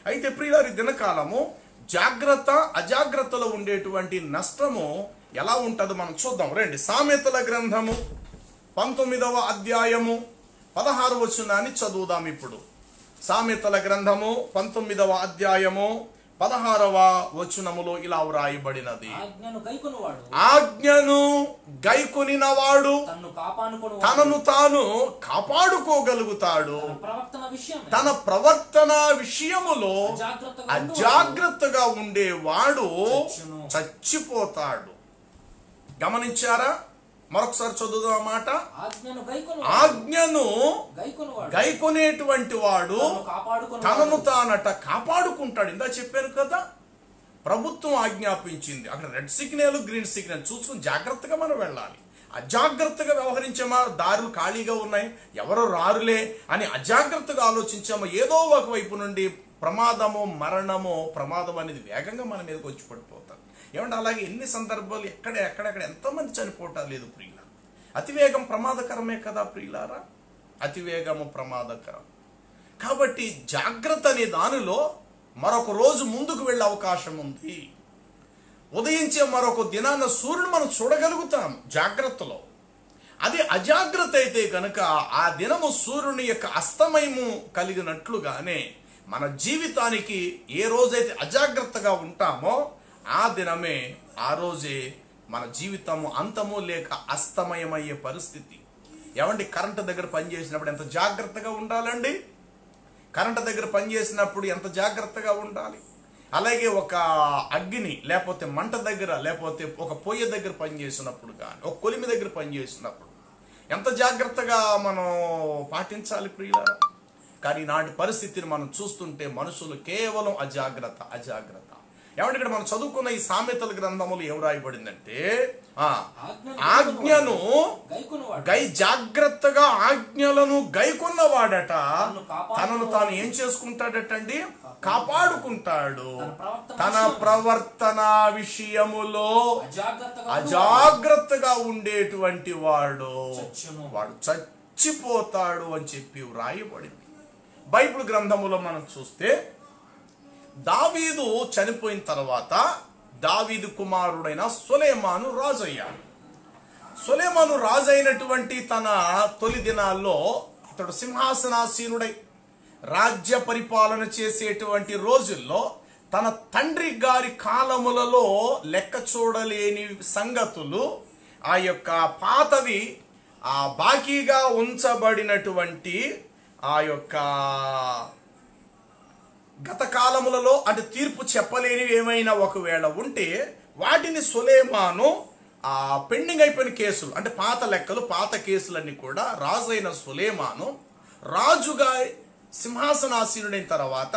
అయితే ప్రియులారి దినకాలము జాగ్రత్త అజాగ్రత్తలో ఉండేటువంటి నష్టము ఎలా ఉంటుందో మనం చూద్దాం రండి. సామెతల గ్రంథము 19వ అధ్యాయము 16వ వచనాన్ని చదువుదాం. ఇప్పుడు సామెతల గ్రంథము 19వ అధ్యాయము 16వ వచనములో ఇలా వ్రాయబడినది, ఆజ్ఞను గైకొనినవాడు తనను తాను కాపాడుకోగలుగుతాడు, తన ప్రవర్తన విషయములో అజాగ్రత్తగా ఉండేవాడు చచ్చిపోతాడు. గమనించారా? మరొకసారి చదువుదాం మాట. ఆజ్ఞను గైకొనేటువంటి వాడు తనను తానట కాపాడుకుంటాడు. ఇందా చెప్పాను కదా, ప్రభుత్వం ఆజ్ఞాపించింది, అక్కడ రెడ్ సిగ్నల్ గ్రీన్ సిగ్నల్ చూసుకుని జాగ్రత్తగా మనం వెళ్ళాలి. అజాగ్రత్తగా వ్యవహరించామా, దారులు ఖాళీగా ఉన్నాయి, ఎవరో రారులే అని అజాగ్రత్తగా ఆలోచించామా, ఏదో ఒకవైపు నుండి ప్రమాదము మరణము ప్రమాదం అనేది వేగంగా మన మీదకి వచ్చి పడిపోతాం. ఏమంటే అలాగే ఎన్ని సందర్భాలు ఎక్కడెక్కడ ఎంతమంది చనిపోవటం లేదు ప్రియుల. అతివేగం ప్రమాదకరమే కదా ప్రియులారా, అతివేగము ప్రమాదకరం. కాబట్టి జాగ్రత్త అనే దానిలో మరొక రోజు ముందుకు వెళ్ళే అవకాశం ఉంది. ఉదయించే మరొక దినాన సూర్యుడు మనం చూడగలుగుతాం జాగ్రత్తలో. అది అజాగ్రత్త అయితే కనుక ఆ దినము సూర్యుని యొక్క అస్తమయము కలిగినట్లుగానే మన జీవితానికి ఏ రోజైతే అజాగ్రత్తగా ఉంటామో ఆ దినమే ఆ రోజే మన జీవితము అంతము లేక అస్తమయమయ్యే పరిస్థితి. ఏమండి, కరెంటు దగ్గర పనిచేసినప్పుడు ఎంత జాగ్రత్తగా ఉండాలండి? కరెంటు దగ్గర పనిచేసినప్పుడు ఎంత జాగ్రత్తగా ఉండాలి? అలాగే ఒక అగ్ని లేకపోతే మంట దగ్గర లేకపోతే ఒక పొయ్యి దగ్గర పనిచేసినప్పుడు కానీ ఒక కొలిమి దగ్గర పనిచేసినప్పుడు ఎంత జాగ్రత్తగా మనం పాటించాలి ప్రియులారా. కానీ నాటి పరిస్థితిని మనం చూస్తుంటే మనుషులు కేవలం అజాగ్రత్త. ఏమంటే ఇక్కడ మనం చదువుకున్న ఈ సామెతల గ్రంథములు ఏం రాయబడిందంటే, ఆజ్ఞను జాగ్రత్తగా ఆజ్ఞలను గైకొన్నవాడట తనను తాను ఏం చేసుకుంటాడటండి, కాపాడుకుంటాడు. తన ప్రవర్తన విషయములో అజాగ్రత్తగా ఉండేటువంటి వాడు చచ్చిపోతాడు అని చెప్పి వ్రాయబడింది. బైబిల్ గ్రంథములో మనం చూస్తే దావీదు చనిపోయిన తర్వాత దావీదు కుమారుడైన సొలొమోను రాజు అయ్యాడు. సొలొమోను రాజు అయినటువంటి తన తొలి దినాల్లో అతడు సింహాసనాసీనుడై రాజ్య పరిపాలన చేసేటువంటి రోజుల్లో తన తండ్రి గారి కాలములలో లెక్క చూడలేని సంగతులు, ఆ యొక్క పాతవి ఆ బాకీగా ఉంచబడినటువంటి ఆ యొక్క గత కాలములలో అంటే తీర్పు చెప్పలేనివి ఏమైనా ఒకవేళ ఉంటే వాటిని సొలొమోను ఆ పెండింగ్ అయిపోయిన కేసులు అంటే పాత లెక్కలు పాత కేసులన్నీ కూడా రాజు అయిన సొలొమోను రాజుగా సింహాసనాసీనుడైన తర్వాత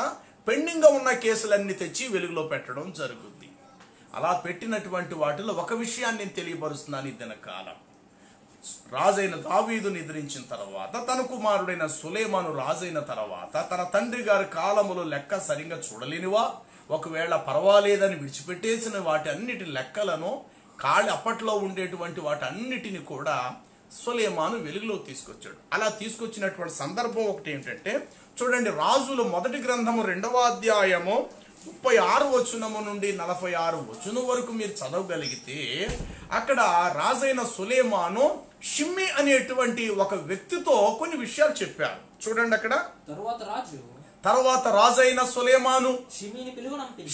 పెండింగ్గా ఉన్న కేసులన్నీ తెచ్చి వెలుగులో పెట్టడం జరుగుతుంది. అలా పెట్టినటువంటి వాటిలో ఒక విషయాన్ని నేను తెలియపరుస్తున్నాను. ఈ దినకాలం రాజైన దావీదు నిద్రించిన తర్వాత తన కుమారుడైన సొలొమోను రాజైన తర్వాత తన తండ్రి గారి కాలములో లెక్క సరిగ్గా చూడలేనివా, ఒకవేళ పర్వాలేదని విడిచిపెట్టేసిన వాటి అన్నిటి లెక్కలను అప్పట్లో ఉండేటువంటి వాటి అన్నిటిని కూడా సొలొమోను వెలుగులో తీసుకొచ్చాడు. అలా తీసుకొచ్చినటువంటి సందర్భం ఒకటి ఏంటంటే చూడండి, రాజులు మొదటి గ్రంథము 2వ అధ్యాయము 36 వచనము నుండి 46 వచనం వరకు మీరు చదవగలిగితే అక్కడ రాజైన సొలొమోను షిమ్మి అనేటువంటి ఒక వ్యక్తితో కొన్ని విషయాలు చెప్పారు. చూడండి, అక్కడ తర్వాత రాజైన సొలొమోను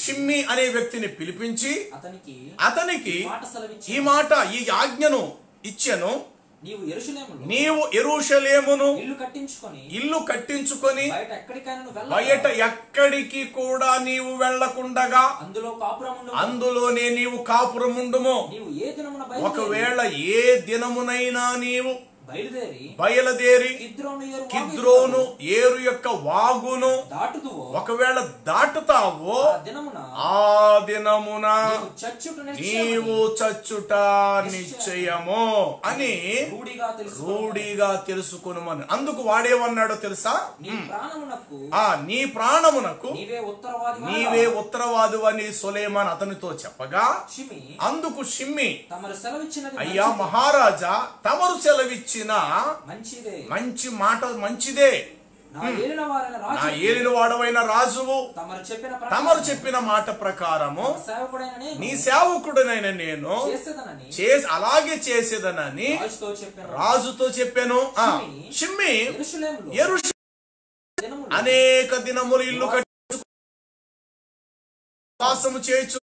షిమ్మి అనే వ్యక్తిని పిలిపించి అతనికి ఈ ఆజ్ఞను ఇచ్చెను, నీవు యెరూషలేమును ఇల్లు కట్టించుకొని బయట ఎక్కడికి కూడా నీవు వెళ్లకుండగా అందులోనే నీవు కాపురముండుము. ఒకవేళ ఏ దినమునైనా నీవు బయలుదేరి కిద్రోను ఏరు యొక్క వాగును ఒకవేళ దాటుతావో ఆ దినమున నీవు చచ్చుట నిశ్చయము అని రూఢిగా తెలుసుకొనుమని. అందుకు వాడేమన్నాడో తెలుసా? నీ ప్రాణమునకు నీవే ఉత్తరవాదు అని సొలొమోను అతనితో చెప్పగా అందుకు షిమ్మి, అయ్యా మహారాజా, తమరు సెలవిచ్చిన మంచి మాట మంచిదే, నా ఏలిన వాడవైన రాజువు తమరు చెప్పిన మాట ప్రకారము నీ సేవకుడనైన నేను అలాగే చేసేదనని రాజుతో చెప్పాను. షిమ్మి అనేక దినములు ఇల్లు కట్టి వాసము చేయొచ్చు.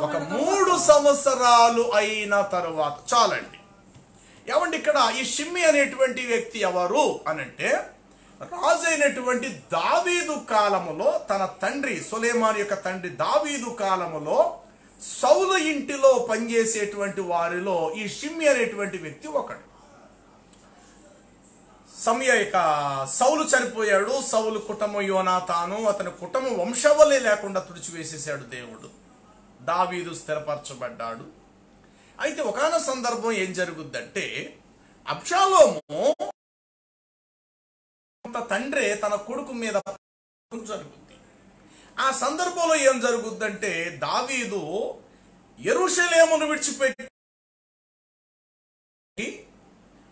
ఒక 3 సంవత్సరాలు అయిన తరువాత చాలండి. ఏమండి ఇక్కడ ఈ షిమ్మి అనేటువంటి వ్యక్తి ఎవరు అనంటే, రాజు అయినటువంటి దావీదు కాలములో తన తండ్రి సొలొమోను యొక్క తండ్రి దావీదు కాలములో సౌలు ఇంటిలో పనిచేసేటువంటి వారిలో ఈ షిమ్మి అనేటువంటి వ్యక్తి ఒకడు. సౌలు చనిపోయాడు. సౌలు కుటుంబం యోనాతాను అతని కుటుంబం వంశవలే లేకుండా తుడిచివేసేసాడు దేవుడు. దావీదు స్థిరపరచబడ్డాడు. అయితే ఒకానొక సందర్భం ఏం జరుగుద్దంటే, అబ్షాలోము తండ్రి తన కొడుకు మీద జరుగుద్ది. ఆ సందర్భంలో ఏం జరుగుద్దంటే, దావీదు యెరూషలేమును విడిచిపెట్టి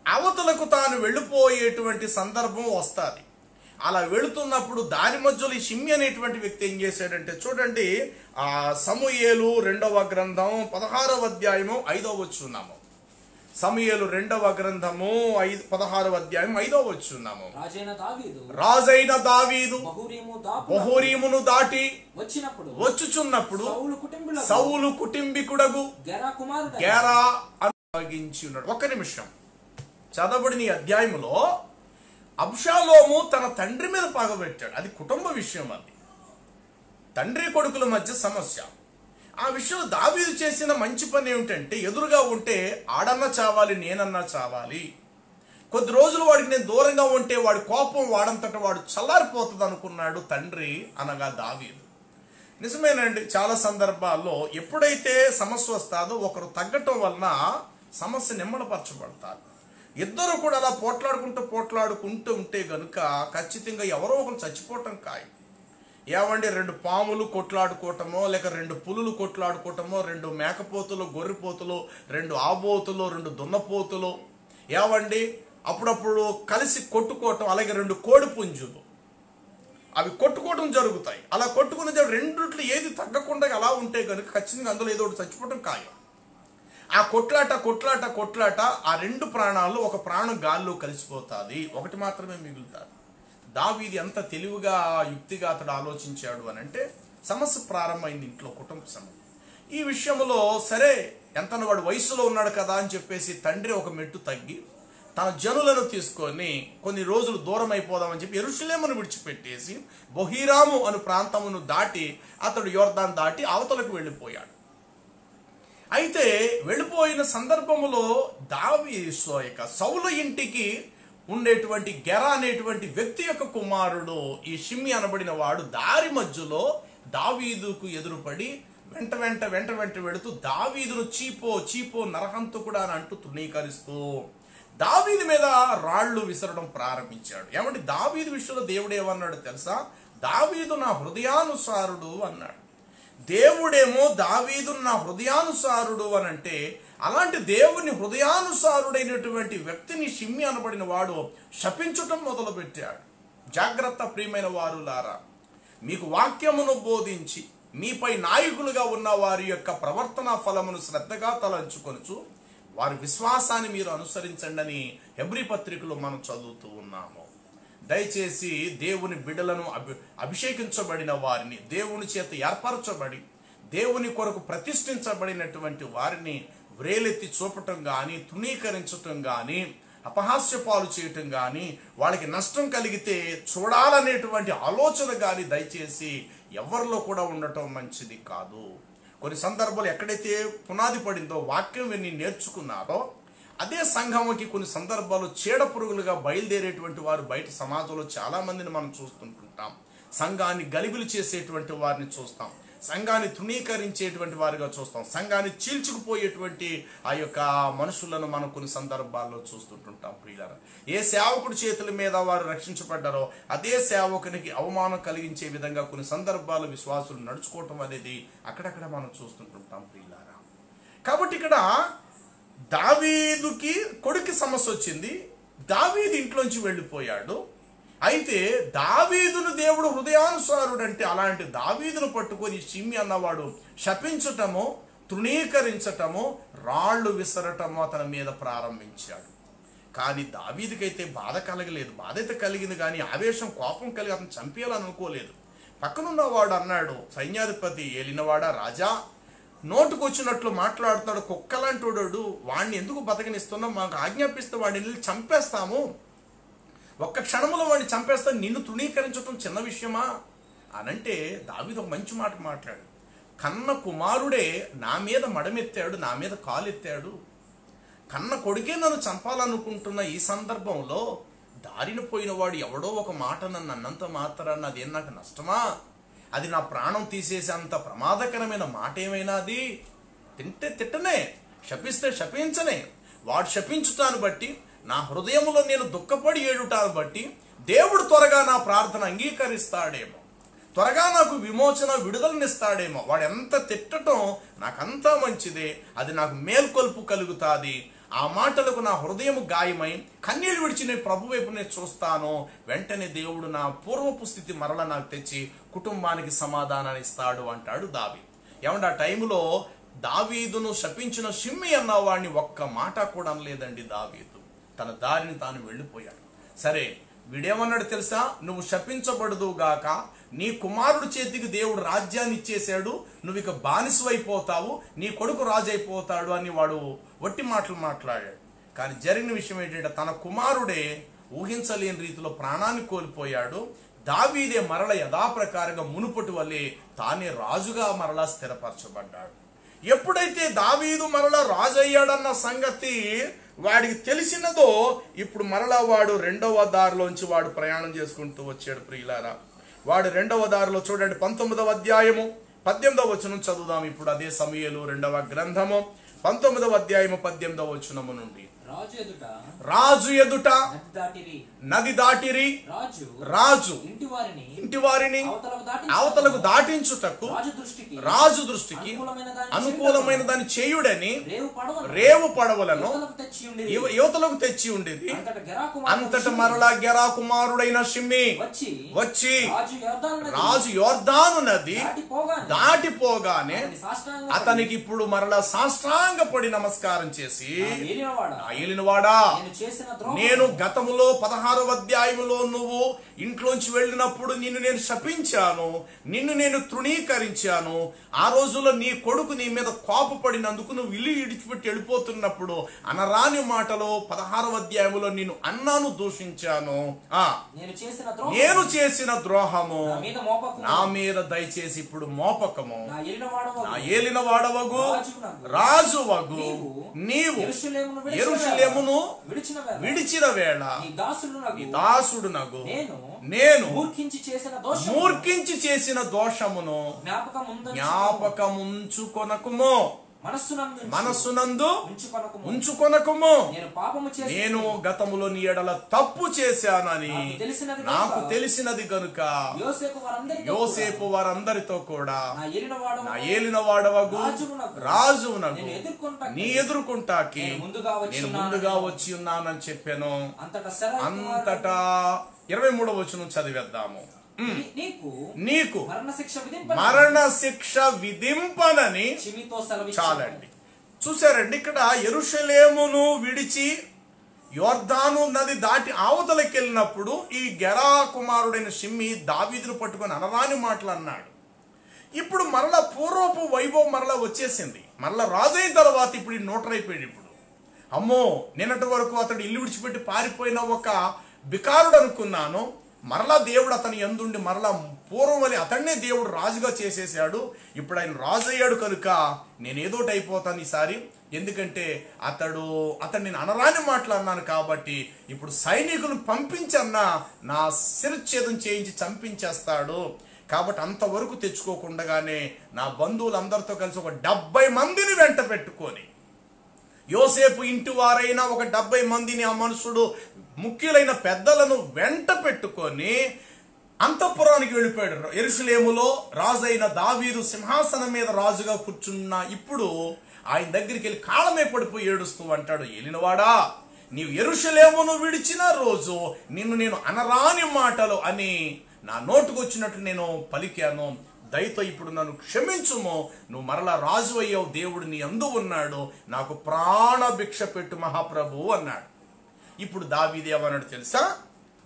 అవతలకు తాను వెళ్ళిపోయేటువంటి సందర్భం వస్తుంది. అలా వెళుతున్నప్పుడు దారి మధ్యలో ఈ షిమ్మి అనేటువంటి వ్యక్తి ఏం చేశాడంటే, చూడండి ఆ సమూయేలు 2వ గ్రంథం 16వ అధ్యాయము 5వ వచనము. సమూయేలు 2వ గ్రంథము 16వ అధ్యాయం 5వ వచనము. రాజైన దావీదు బహూరీమును దాటి వచ్చుచున్నప్పుడు సౌలు కుటుంబీకుడగు గెరా అప్పగించి ఉన్నాడు. ఒక్క నిమిషం చదవబడిన ఈ అధ్యాయములో అబ్షాలోము తన తండ్రి మీద పగబెట్టాడు. అది కుటుంబ విషయం. అది తండ్రి కొడుకుల మధ్య సమస్య. ఆ విషయంలో దావీదు చేసిన మంచి పని ఏమిటంటే, ఎదురుగా ఉంటే ఆడన్నా చావాలి, నేనన్నా చావాలి. కొద్ది రోజులు వాడికి నేను దూరంగా ఉంటే వాడి కోపం వాడంతట వాడు చల్లారిపోతుంది అనుకున్నాడు తండ్రి, అనగా దావీదు. నిజమేనండి, చాలా సందర్భాల్లో ఎప్పుడైతే సమస్య వస్తుందో ఒకరు తగ్గటం వలన సమస్య నిమ్మడపరచబడతారు. ఇద్దరు కూడా అలా పోట్లాడుకుంటూ ఉంటే గనుక ఖచ్చితంగా ఎవరో ఒకరు చచ్చిపోవటం ఖాయం. ఏవండి, 2 పాములు కొట్లాడుకోవటమో, లేక 2 పులులు కొట్లాడుకోవటమో, 2 మేకపోతులు, గొర్రెపోతులు, 2 ఆబోతులు, 2 దున్నపోతులు, ఏవండి అప్పుడప్పుడు కలిసి కొట్టుకోవటం, అలాగే 2 కోడి పుంజులు అవి కొట్టుకోవటం జరుగుతాయి. అలా కొట్టుకునే రెండిట్లో ఏది తగ్గకుండా అలా ఉంటే కనుక ఖచ్చితంగా అందులో ఏదో ఒకటి చచ్చిపోవటం ఖాయం. ఆ కొట్లాట ఆ 2 ప్రాణాలు, ఒక ప్రాణం గాల్లో కలిసిపోతుంది, ఒకటి మాత్రమే మిగులుతుంది. దావీదు ఎంత తెలివిగా యుక్తిగా అతడు ఆలోచించాడు అని అంటే, సమస్య ప్రారంభమైంది ఇంట్లో, కుటుంబ సమస్య. ఈ విషయంలో సరే ఎంత వాడు వయసులో ఉన్నాడు కదా అని చెప్పేసి తండ్రి ఒక మెట్టు తగ్గి తన జనులను తీసుకొని కొన్ని రోజులు దూరం అయిపోదామని చెప్పి యెరూషలేమును విడిచిపెట్టేసి బొహీరాము అను ప్రాంతమును దాటి అతడు యోర్దాను దాటి అవతలకు వెళ్ళిపోయాడు. అయితే వెళ్ళిపోయిన సందర్భంలో సౌలు ఇంటికి ఉండేటువంటి గెరా అనేటువంటి వ్యక్తి యొక్క కుమారుడు ఈ షిమ్మి అనబడిన వాడు దారి మధ్యలో దావీదుకు ఎదురుపడి వెంట వెళుతూ దావీదును చీపో నరహంతకుడా అని అంటూ తృణీకరిస్తూ దావీదు మీద రాళ్లు విసరడం ప్రారంభించాడు. ఏమంటే దావీదు విషయంలో దేవుడు ఏమన్నాడు తెలుసా? దావీదు నా హృదయానుసారుడు అన్నాడు. దేవుడేమో దావీదు నా హృదయానుసారుడు అని అంటే, అలాంటి దేవుని హృదయానుసారుడైనటువంటి వ్యక్తిని షిమ్మి అనబడిన వాడు శపించటం మొదలుపెట్టాడు. జాగ్రత్త ప్రియమైన వారులారా, మీకు వాక్యమును బోధించి మీపై నాయకులుగా ఉన్న వారి యొక్క ప్రవర్తన ఫలమును శ్రద్ధగా తలంచుకొనుచు వారి విశ్వాసాన్ని మీరు అనుసరించండి అని హెబ్రీ పత్రికలో మనం చదువుతూ ఉన్నాము. దయచేసి దేవుని బిడ్డలను అభిషేకించబడిన వారిని, దేవుని చేత ఏర్పరచబడి దేవుని కొరకు ప్రతిష్ఠించబడినటువంటి వారిని వ్రేలెత్తి చూపటం కానీ, తృణీకరించటం కానీ, అపహాస్యపాలు చేయటం కానీ, వాళ్ళకి నష్టం కలిగితే చూడాలనేటువంటి ఆలోచన కానీ దయచేసి ఎవరిలో కూడా ఉండటం మంచిది కాదు. కొన్ని సందర్భాలు ఎక్కడైతే పునాది పడిందో, వాక్యం విని నేర్చుకున్నారో అదే సంఘంకి కొన్ని సందర్భాలు చీడ పురుగులుగా బయలుదేరేటువంటి వారు బయట సమాజంలో చాలా మందిని మనం చూస్తుంటాం. సంఘాన్ని గలిబిలి చేసేటువంటి వారిని చూస్తాం, సంఘాన్ని తృణీకరించేటువంటి వారిగా చూస్తాం, సంఘాన్ని చీల్చుకుపోయేటువంటి ఆ యొక్క మనుషులను మనం కొన్ని సందర్భాల్లో చూస్తుంటుంటాం. ప్రియులారా, ఏ సేవకుడి చేతుల మీద వారు రక్షించబడ్డారో అదే సేవకునికి అవమానం కలిగించే విధంగా కొన్ని సందర్భాలు విశ్వాసులు నడుచుకోవటం అనేది అక్కడక్కడ మనం చూస్తుంటుంటాం. ప్రియులారా, కాబట్టి ఇక్కడ దావీదుకి కొడుకు సమస్య వచ్చింది, దావీదు ఇంట్లోంచి వెళ్ళిపోయాడు. అయితే దావీదును దేవుడు హృదయానుసారుడు అంటే అలాంటి దావీదును పట్టుకొని షిమ్యి అన్నవాడు శపించటము, తృణీకరించటము, రాళ్లు విసరటము అతని మీద ప్రారంభించాడు. కానీ దావీదుకైతే బాధ కలగలేదు. బాధ అయితే కలిగింది కానీ ఆవేశం, కోపం కలిగి అతను చంపేయాలని అనుకోలేదు. పక్కనున్నవాడు అన్నాడు, సైన్యాధిపతి ఏలినవాడా రాజా, నోటుకొచ్చినట్లు మాట్లాడుతాడు, కుక్కలాంటోడు, వాడిని ఎందుకు బతకనిస్తున్నాం, మాకు ఆజ్ఞాపిస్తే వాడిని వెళ్ళి చంపేస్తాము, ఒక్క క్షణంలో వాడిని చంపేస్తాను, నిన్ను తృణీకరించడం చిన్న విషయమా అనంటే దావీదు ఒక మంచి మాట మాట్లాడు. కన్న కుమారుడే నా మీద మడమెత్తాడు, నా మీద కాలెత్తాడు, కన్న కొడుకే నన్ను చంపాలనుకుంటున్న ఈ సందర్భంలో దారిన పోయిన వాడు ఎవడో ఒక మాట నన్ను అన్నంత మాత్రాన అదేం నాకు నష్టమా, అది నా ప్రాణం తీసేసేంత ప్రమాదకరమైన మాట ఏమైనా, అది తింటే తిట్టనే, శపిస్తే శపించనే, వాడు శపించుతాను బట్టి నా హృదయంలో నేను దుఃఖపడి ఏడుటాను బట్టి దేవుడు త్వరగా నా ప్రార్థన అంగీకరిస్తాడేమో, త్వరగా నాకు విమోచన విడుదలనిస్తాడేమో, వాడు ఎంత తిట్టడం నాకంతా మంచిదే, అది నాకు మేల్కొల్పు కలుగుతాది, ఆ మాటలకు నా హృదయం గాయమై కన్నీళ్లు విడిచి నేను ప్రభు వైపు నేను చూస్తాను, వెంటనే దేవుడు నా పూర్వపు స్థితి మరల నాకు తెచ్చి కుటుంబానికి సమాధానాన్ని ఇస్తాడు అంటాడు దావీదు. ఏమంటే ఆ టైంలో దావీదును శపించిన షిమ్యి అన్నవాడిని ఒక్క మాట కూడా అనలేదండి. దావీదు తన దారిని తాను వెళ్ళిపోయాడు. సరే, వీడేమన్నాడు తెలుసా, నువ్వు శపించబడదు గాక, నీ కుమారుడు చేతికి దేవుడు రాజ్యాన్ని ఇచ్చేశాడు, నువ్వు ఇక బానిసవైపోతావు, నీ కొడుకు రాజు అయిపోతాడు అని వాడు వట్టి మాటలు మాట్లాడాడు. కానీ జరిగిన విషయం ఏంటంటే తన కుమారుడే ఊహించలేని రీతిలో ప్రాణాన్ని కోల్పోయాడు. దావీదే మరల యథాప్రకారంగా మునుపటి వల్లే తానే రాజుగా మరలా స్థిరపరచబడ్డాడు. ఎప్పుడైతే దావీదు మరలా రాజు అయ్యాడన్న సంగతి వాడికి తెలిసినదో ఇప్పుడు మరలా వాడు రెండవ దారిలోంచి వాడు ప్రయాణం చేసుకుంటూ వచ్చాడు. ప్రియులారా, వాడు రెండవ దారిలో చూడండి, 19వ అధ్యాయము 18వ వచనం చదువుదాం. ఇప్పుడు అదే సమూయేలు రెండవ గ్రంథము 19వ అధ్యాయము 18వ వచనము నుండి. రాజు ఎదుట నది దాటిరి, రాజు ఇంటి వారిని అవతలకు దాటించుటకు రాజు దృష్టికి అనుకూలమైన దాన్ని చేయుడని రేవు పడవలను యువతలకు తెచ్చి ఉండేది. అంతట మరలా గెరా కుమారుడైన షిమ్యి వచ్చి రాజు యోర్దాను నది దాటిపోగానే అతనికి ఇప్పుడు మరలా సాష్టాంగపడి నమస్కారం చేసి, ఏలినవాడా, నేను గతములో 16వ అధ్యాయములో నువ్వు ఇంట్లోంచి వెళ్ళినప్పుడు నిన్ను నేను శపించాను, నిన్ను నేను తృణీకరించాను, ఆ రోజుల్లో నీ కొడుకు నీ మీద కోపపడినందుకు నువ్వు ఇల్లు ఇడిచిపెట్టి వెళ్ళిపోతున్నప్పుడు అనరాని మాటలో 16వ అధ్యాయములో నిన్ను అన్నాను, దూషించాను, నేను చేసిన ద్రోహము నా మీద దయచేసి ఇప్పుడు మోపకము, నా ఏలిన వాడవగు రాజువగు నీవు యెరూషలేమును విడిచిన వేళ నీ దాసుడునగు నేను మూర్ఖించి చేసిన దోషమును జ్ఞాపకముంచుకొనకుము, మనస్సునందు ఉంచుకొనకుము, నేను గతములో నీ ఎడల తప్పు చేశానని నాకు తెలిసినది గనుక యోసేపు వారందరితో కూడా నా ఏలిన వాడవగు రాజునగు నీ ఎదుర్కొంటాకి నేను ముందుగా వచ్చి ఉన్నానని చెప్పాను. అంతటా 23వ వచనం చదివేద్దాము. నీకు మరణ శిక్ష విధింపనని చాలండి. చూసారండి, ఇక్కడ యెరూషలేమును విడిచి యోర్దాను నది దాటి అవతలకి వెళ్ళినప్పుడు ఈ గెరా కుమారుడైన షిమ్యి దావీదును పట్టుకొని అనరాని మాటలు అన్నాడు. ఇప్పుడు మరలా పూర్వపు వైభవం మరలా వచ్చేసింది. మరలా రాజు అయిన తర్వాత ఇప్పుడు నోటరైపోయాడు. ఇప్పుడు అమ్మో, నిన్నటి వరకు అతడు ఇల్లు విడిచిపెట్టి పారిపోయిన ఒక బికారుడు అనుకున్నాను, మరలా దేవుడు అతని యందుండి మరలా పూర్వం వలె అతన్నే దేవుడు రాజుగా చేసేసాడు. ఇప్పుడు ఆయన రాజు అయ్యాడు కనుక నేనేదోటి అయిపోతాను ఈసారి, ఎందుకంటే అతన్ని నేను అనరాని మాటలు అన్నాను కాబట్టి ఇప్పుడు సైనికులను పంపించన్నా నా శిరచ్ఛేదం చేయించి చంపించేస్తాడు. కాబట్టి అంతవరకు తెచ్చుకోకుండానే నా బంధువులందరితో కలిసి ఒక 70 మందిని వెంట పెట్టుకొని, యోసేపు ఇంటి వారైన ఒక 70 మందిని ఆ మనుషుడు ముఖ్యులైన పెద్దలను వెంట పెట్టుకొని అంతఃపురానికి వెళ్ళిపోయాడు. యెరూషలేములో రాజైన దావీదు సింహాసనం మీద రాజుగా కూర్చున్న ఇప్పుడు ఆయన దగ్గరికి వెళ్ళి కాళ్ళమే పడిపోయి ఏడుస్తూ అంటాడు, ఏలినవాడా, నీవు యెరూషలేమును విడిచిన రోజు నిన్ను నేను అనరాని మాటలు అని నా నోటుకు వచ్చినట్లు నేను పలికాను. దయతో ఇప్పుడు నన్ను క్షమించుము. నువ్వు మరలా రాజు అయ్యావు, దేవుడు నీ అందు ఉన్నాడు, నాకు ప్రాణ భిక్ష పెట్టు మహాప్రభు అన్నాడు. ఇప్పుడు దావీదు ఏమన్నాడు తెలుసా?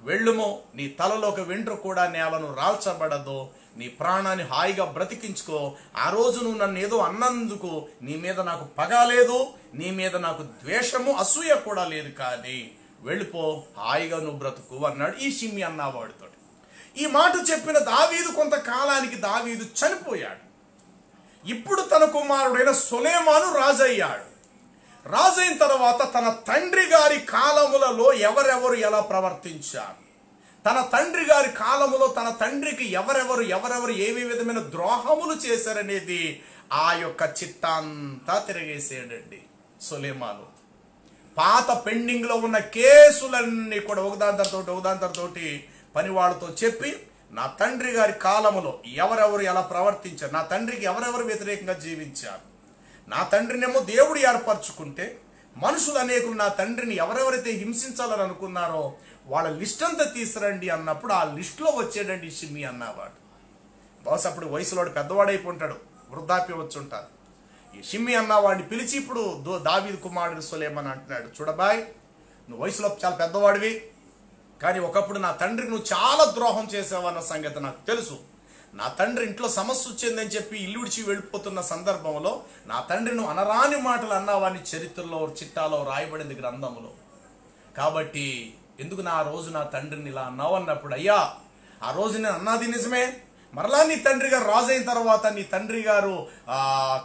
వెళ్ళుము, నీ తలలోకి వెంట్రుక కూడా నేలను రాల్చబడదు, నీ ప్రాణాన్ని హాయిగా బ్రతికించుకో. ఆ రోజు నువ్వు నన్ను ఏదో అన్నందుకు నీ మీద నాకు పగ లేదు, నీ మీద నాకు ద్వేషము అసూయ కూడా లేదు, కానీ వెళ్ళిపో, హాయిగా నువ్వు బ్రతుకు అన్నాడు ఈ షిమ్యి అన్నవాడితో. ఈ మాట చెప్పిన దావీదు కొంతకాలానికి దావీదు చనిపోయాడు. ఇప్పుడు తన కుమారుడైన సొలొమోను రాజయ్యాడు. రాజైన తర్వాత తన తండ్రి గారి కాలములలో ఎవరెవరు ఎలా ప్రవర్తించారు, తన తండ్రి గారి కాలములో తన తండ్రికి ఎవరెవరు ఏ విధమైన ద్రోహములు చేశారనేది ఆ యొక్క చిత్తాంతా తిరగేసేయండి సొలొమోను. పాత పెండింగ్ లో ఉన్న కేసులన్నీ కూడా ఒకదాని తరతోటి పని వాళ్ళతో చెప్పి, నా తండ్రి గారి కాలములో ఎవరెవరు ఎలా ప్రవర్తించారు, నా తండ్రికి ఎవరెవరు వ్యతిరేకంగా జీవించారు, నా తండ్రినేమో దేవుడు ఏర్పరచుకుంటే మనుషులు అనేకులు నా తండ్రిని ఎవరెవరైతే హింసించాలని అనుకున్నారో వాళ్ళ లిస్ట్ అంతా తీసుకురండి అన్నప్పుడు ఆ లిస్టులో వచ్చేటండి షిమ్యి అన్నవాడు. బహుశా అప్పుడు వయసులో పెద్దవాడైపోంటాడు, వృద్ధాప్యం వచ్చి ఉంటారు. ఈ షిమ్యి అన్నవాడిని పిలిచి ఇప్పుడు దావీదు కుమారుడు సొలొమోను అంటున్నాడు, చూడబాయ్, నువ్వు వయసులో చాలా పెద్దవాడివి, కానీ ఒకప్పుడు నా తండ్రికి నువ్వు చాలా ద్రోహం చేసావన్న సంగతి నాకు తెలుసు. నా తండ్రి ఇంట్లో సమస్య వచ్చిందని చెప్పి ఇల్లు విడిచి వెళ్ళిపోతున్న సందర్భంలో నా తండ్రి నువ్వు అనరాని మాటలు అన్నావని చరిత్రలో చిట్టాలో రాయబడింది గ్రంథంలో. కాబట్టి ఎందుకు నా రోజు నా తండ్రిని ఇలా అన్నావు అన్నప్పుడు, అయ్యా ఆ రోజు నేను అన్నది నిజమే, మరలా నీ తండ్రి గారు రాజు అయిన తర్వాత నీ తండ్రి గారు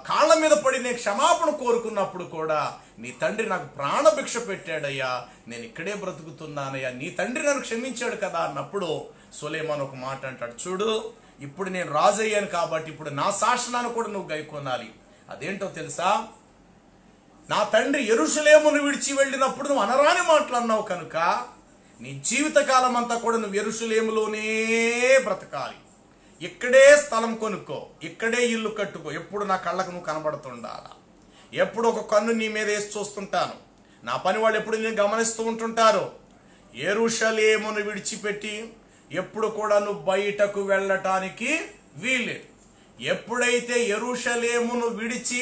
కాళ్ళ మీద పడి నేను క్షమాపణ కోరుకున్నప్పుడు కూడా నీ తండ్రి నాకు ప్రాణభిక్ష పెట్టాడయ్యా, నేను ఇక్కడే బ్రతుకుతున్నానయ్యా, నీ తండ్రి నన్ను క్షమించాడు కదా అన్నప్పుడు సొలొమోను ఒక మాట అంటాడు, చూడు ఇప్పుడు నేను రాజు అయ్యాను కాబట్టి ఇప్పుడు నా శాసనాన్ని కూడా నువ్వు గైకొనాలి. అదేంటో తెలుసా? నా తండ్రి యెరూషలేమును విడిచి వెళ్ళినప్పుడు నువ్వు అనరాని మాటలు అన్నావు కనుక నీ జీవితకాలం అంతా కూడా నువ్వు యెరూషలేములోనే బ్రతకాలి. ఇక్కడే స్థలం కొనుక్కో, ఇక్కడే ఇల్లు కట్టుకో, ఎప్పుడు నా కళ్ళకు నువ్వు కనబడుతుండాలా, ఎప్పుడు ఒక కన్ను నీ మీద వేసి చూస్తుంటాను, నా పని వాళ్ళు ఎప్పుడు నేను గమనిస్తూ ఉంటుంటారు. యెరూషలేమును విడిచిపెట్టి ఎప్పుడు కూడా నువ్వు బయటకు వెళ్ళటానికి వీల్లేదు. ఎప్పుడైతే యెరూషలేమును విడిచి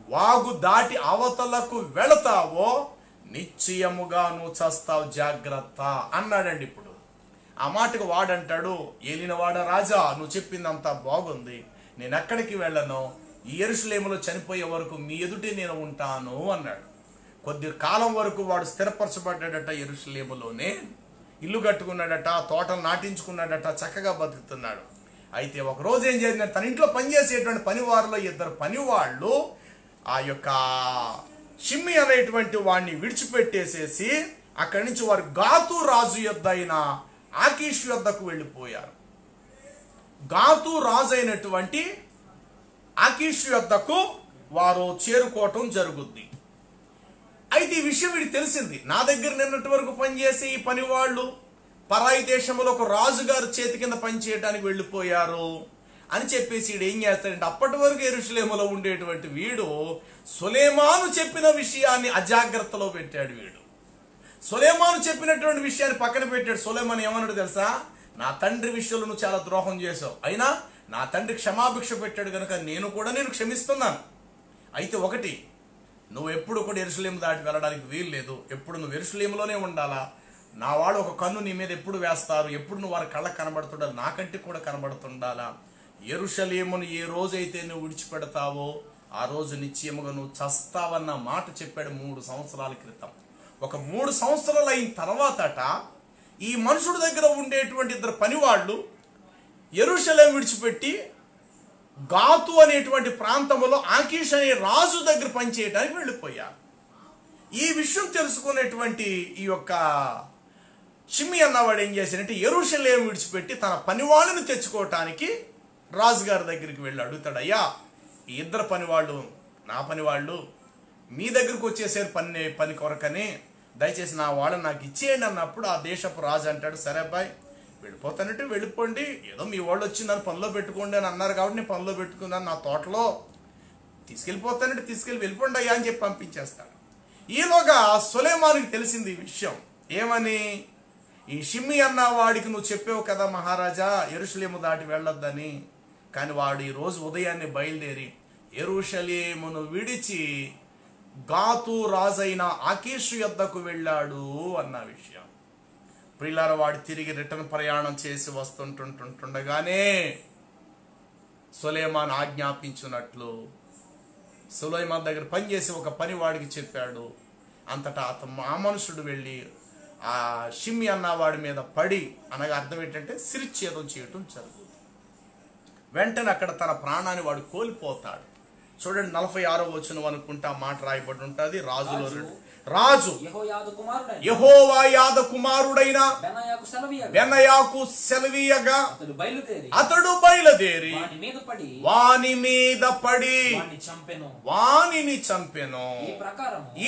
వాగు దాటి అవతలకు వెళతావో నిశ్చయముగా నువ్వు చస్తావు, జాగ్రత్త అన్నాడండి. ఇప్పుడు ఆ మాటకు వాడంటాడు, ఏలినవాడ రాజా, నువ్వు చెప్పిందంతా బాగుంది, నేను ఎక్కడికి వెళ్ళను, ఈ యెరూషలేములో చనిపోయే వరకు మీ ఎదుటే నేను ఉంటాను అన్నాడు. కొద్ది కాలం వరకు వాడు స్థిరపరచబడ్డాడట, యెరూషలేములోనే ఇల్లు కట్టుకున్నాడట, తోటలు నాటించుకున్నాడట, చక్కగా బతుకుతున్నాడు. అయితే ఒక రోజు ఏం జరిగిందంటే తన ఇంట్లో పనిచేసేటువంటి పనివారిలో ఇద్దరు పనివాళ్ళు ఆ యొక్క షిమ్యి అనేటువంటి వాడిని విడిచిపెట్టేసేసి అక్కడి నుంచి వారు గాతు రాజు యొద్ద అయిన ఆకీషు యొద్దకు వెళ్ళిపోయారు. గాతు రాజు అయినటువంటి ఆకీషు యొద్దకు వారు చేరుకోవటం జరుగుద్ది. అయితే ఈ విషయం వీడికి తెలిసింది, నా దగ్గర నిన్నటి వరకు పనిచేసే ఈ పని వాళ్ళు పరాయి దేశంలో ఒక రాజుగారు చేతి కింద పనిచేయడానికి వెళ్ళిపోయారు అని చెప్పేసి వీడు ఏం చేస్తాడంటే అప్పటి వరకు యెరూషలేములో ఉండేటువంటి వీడు సొలొమోను చెప్పిన విషయాన్ని అజాగ్రత్తలో పెట్టాడు. వీడు సొలొమోను చెప్పినటువంటి విషయాన్ని పక్కన పెట్టాడు. సొలొమోను ఏమన్నాడు తెలుసా? నా తండ్రి విషయంలో నువ్వు చాలా ద్రోహం చేసావు, అయినా నా తండ్రి క్షమాభిక్ష పెట్టాడు కనుక నేను కూడా నేను క్షమిస్తున్నాను. అయితే ఒకటి, నువ్వు ఎప్పుడు కూడా యెరూషలేము దాటి వెళ్ళడానికి వీలు లేదు, ఎప్పుడు నువ్వు యెరూషలేములోనే ఉండాలా. నా వాడు ఒక కన్ను నీ మీద ఎప్పుడు వేస్తారు, ఎప్పుడు నువ్వు వారి కళ్ళకు కనబడుతుండాలి, నాకంటే కూడా కనబడుతుండాలా. యెరూషలేమును ఏ రోజైతే నువ్వు విడిచిపెడతావో ఆ రోజు నిశ్చయముగా నువ్వు చస్తావన్న మాట చెప్పాడు 3 సంవత్సరాల క్రితం. ఒక 3 సంవత్సరాలు అయిన తర్వాతట ఈ మనుషుడి దగ్గర ఉండేటువంటి ఇద్దరు పనివాళ్ళు యెరూషలేము విడిచిపెట్టి గాతు అనేటువంటి ప్రాంతంలో ఆకీష్ అనే రాజు దగ్గర పనిచేయడానికి వెళ్ళిపోయారు. ఈ విషయం తెలుసుకునేటువంటి ఈ యొక్క షిమ్యి అన్నవాడు ఏం చేశాడంటే యెరూషలేము విడిచిపెట్టి తన పనివాళ్ళని తెచ్చుకోవటానికి రాజుగారి దగ్గరికి వెళ్ళి అడుగుతాడు, అయ్యా ఈ ఇద్దరు పనివాళ్ళు నా పనివాళ్ళు మీ దగ్గరకు వచ్చేసారు పని కొరకని, దయచేసి నా వాళ్ళని నాకు ఇచ్చేయండి అన్నప్పుడు ఆ దేశపు రాజు అంటాడు, సరే అబ్బాయి వెళ్ళిపోతానంటే వెళ్ళిపోండి, ఏదో మీ వాళ్ళు వచ్చి నన్ను పనిలో పెట్టుకోండి అని అన్నారు కాబట్టి నేను పనిలో పెట్టుకున్నాను, నా తోటలో తీసుకెళ్ళిపోతానంటే తీసుకెళ్ళి వెళ్ళిపోండి అయ్యా అని చెప్పి పంపించేస్తాడు. ఈలోగా సొలొమోనుకి తెలిసింది ఈ విషయం. ఏమని? ఈ షిమ్మి అన్న వాడికి నువ్వు చెప్పావు కదా మహారాజా యెరూషలేము దాటి వెళ్ళొద్దని, కానీ వాడు ఈ రోజు ఉదయాన్నే బయలుదేరి యెరూషలేమును విడిచి గాతు రాజైన ఆకీషు యొద్దకు వెళ్ళాడు అన్న విషయం. ప్రియులారా, వాడు తిరిగి రిటర్న్ ప్రయాణం చేసి వస్తుంటుండగానే సొలొమోను ఆజ్ఞాపించినట్లు సొలొమోను దగ్గర పనిచేసి ఒక పని వాడికి చెప్పాడు. అంతటా ఆ మనుషుడు వెళ్ళి ఆ షిమ్మి అన్న వాడి మీద పడి, అనగా అర్థం ఏంటంటే శిరచ్ఛేదం చేయటం జరుగుతుంది. వెంటనే అక్కడ తన ప్రాణాన్ని వాడు కోల్పోతాడు. చూడండి 46వ వచనం అనుకుంటా మాట రాయబడి ఉంటుంది. రాజు యెహోవాయాద కుమారుడైన బెనయాకు సెలవీయగా అతడు బయలుదేరి వాని మీద పడి వానిని చంపెను.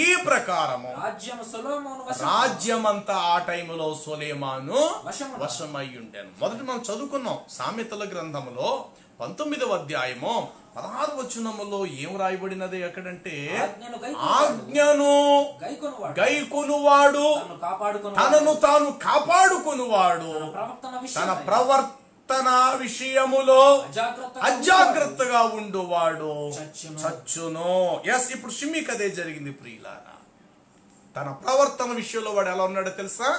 ఈ ప్రకారము రాజ్యమంతా ఆ టైములో సొలొమోను వశమై ఉండెను. మొదటి మనం చదువుకున్నాం సామెతల గ్రంథములో 19వ అధ్యాయము 16వ వచనములో ఏం రాయబడినది ఎక్కడంటే, ఆజ్ఞను గైకొనువాడు తనను తాను కాపాడుకొనువాడు తన ప్రవర్తన విషయములో అజాగ్రత్తగా ఉండువాడు చచ్చును. ఎస్, ఇప్పుడు షిమ్మికి అదే జరిగింది ప్రియులారా. తన ప్రవర్తన విషయంలో వాడు ఎలా ఉన్నాడో తెలుసా?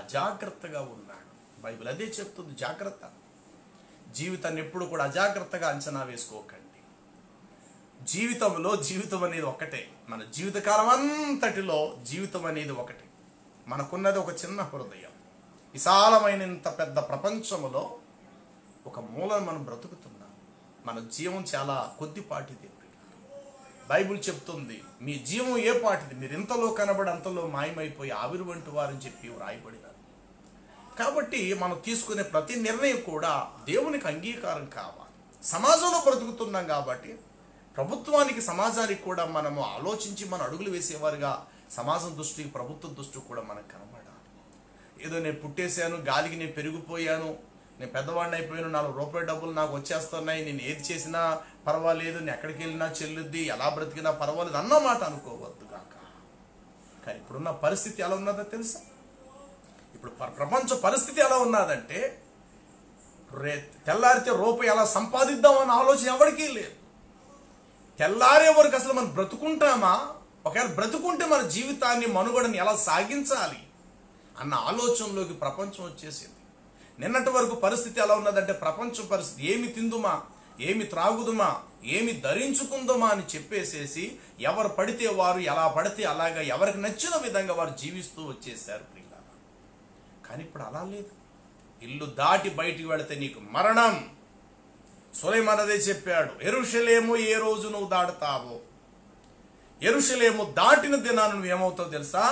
అజాగ్రత్తగా ఉన్నాడు. బైబిల్ అదే చెప్తుంది, జాగ్రత్త. జీవితాన్ని ఎప్పుడు కూడా అజాగ్రత్తగా అంచనా వేసుకోకండి. జీవితం అనేది ఒకటే. మన జీవితకాలం అంతటిలో జీవితం అనేది ఒకటి. మనకున్నది ఒక చిన్న హృదయం. విశాలమైన ఇంత పెద్ద ప్రపంచంలో ఒక మూలను మనం బ్రతుకుతున్నాం. మన జీవం చాలా కొద్దిపాటిది. బైబిల్ చెప్తుంది, మీ జీవం ఏ పాటిది, మీరు ఇంతలో కనబడి అంతలో మాయమైపోయి ఆవిరి వంటి వారని చెప్పి రాయబడినారు. కాబట్టి మనం తీసుకునే ప్రతి నిర్ణయం కూడా దేవునికి అంగీకారం కావాలి. సమాజంలో బ్రతుకుతున్నాం కాబట్టి ప్రభుత్వానికి సమాజానికి కూడా మనము ఆలోచించి మన అడుగులు వేసేవారుగా సమాజం దృష్టికి ప్రభుత్వ దృష్టికి కూడా మనకు కనబడాలి. ఏదో నేను పుట్టేశాను, గాలికి నేను పెరిగిపోయాను, నేను పెద్దవాడిని అయిపోయాను, 4 రూపాయల డబ్బులు నాకు వచ్చేస్తున్నాయి, నేను ఏది చేసినా పర్వాలేదు, నేను ఎక్కడికి వెళ్ళినా చెల్లుద్ది, ఎలా బ్రతికినా పర్వాలేదు అన్నమాట అనుకోవద్దు కాక. కానీ ఇప్పుడున్న పరిస్థితి ఎలా ఉన్నదో తెలుసా? ఇప్పుడు ప్రపంచ పరిస్థితి ఎలా ఉన్నదంటే, తెల్లారితే రూపాయి ఎలా సంపాదిద్దామన్న ఆలోచన ఎవరికీ లేదు. తెల్లారే వరకు అసలు మనం బ్రతుకుంటామా, ఒకవేళ బ్రతుకుంటే మన జీవితాన్ని మనుగడని ఎలా సాగించాలి అన్న ఆలోచనలోకి ప్రపంచం వచ్చేసింది. నిన్నటి వరకు పరిస్థితి ఎలా ఉన్నదంటే, ప్రపంచం పరిస్థితి ఏమి తిందుమా, ఏమి త్రాగుదుమా, ఏమి ధరించుకుందామా అని చెప్పేసేసి ఎవరు పడితే వారు ఎలా పడితే అలాగా ఎవరికి నచ్చిన విధంగా వారు జీవిస్తూ వచ్చేసారు ప్రియులారా. కానీ ఇప్పుడు అలా లేదు. ఇల్లు దాటి బయటికి వెళితే నీకు మరణం. సొలొమోను అదే చెప్పాడు, యెరూషలేము ఏ రోజు నువ్వు దాటుతావో, యెరూషలేము దాటిన దినాన్ని నువ్వు ఏమవుతావు తెలుసా?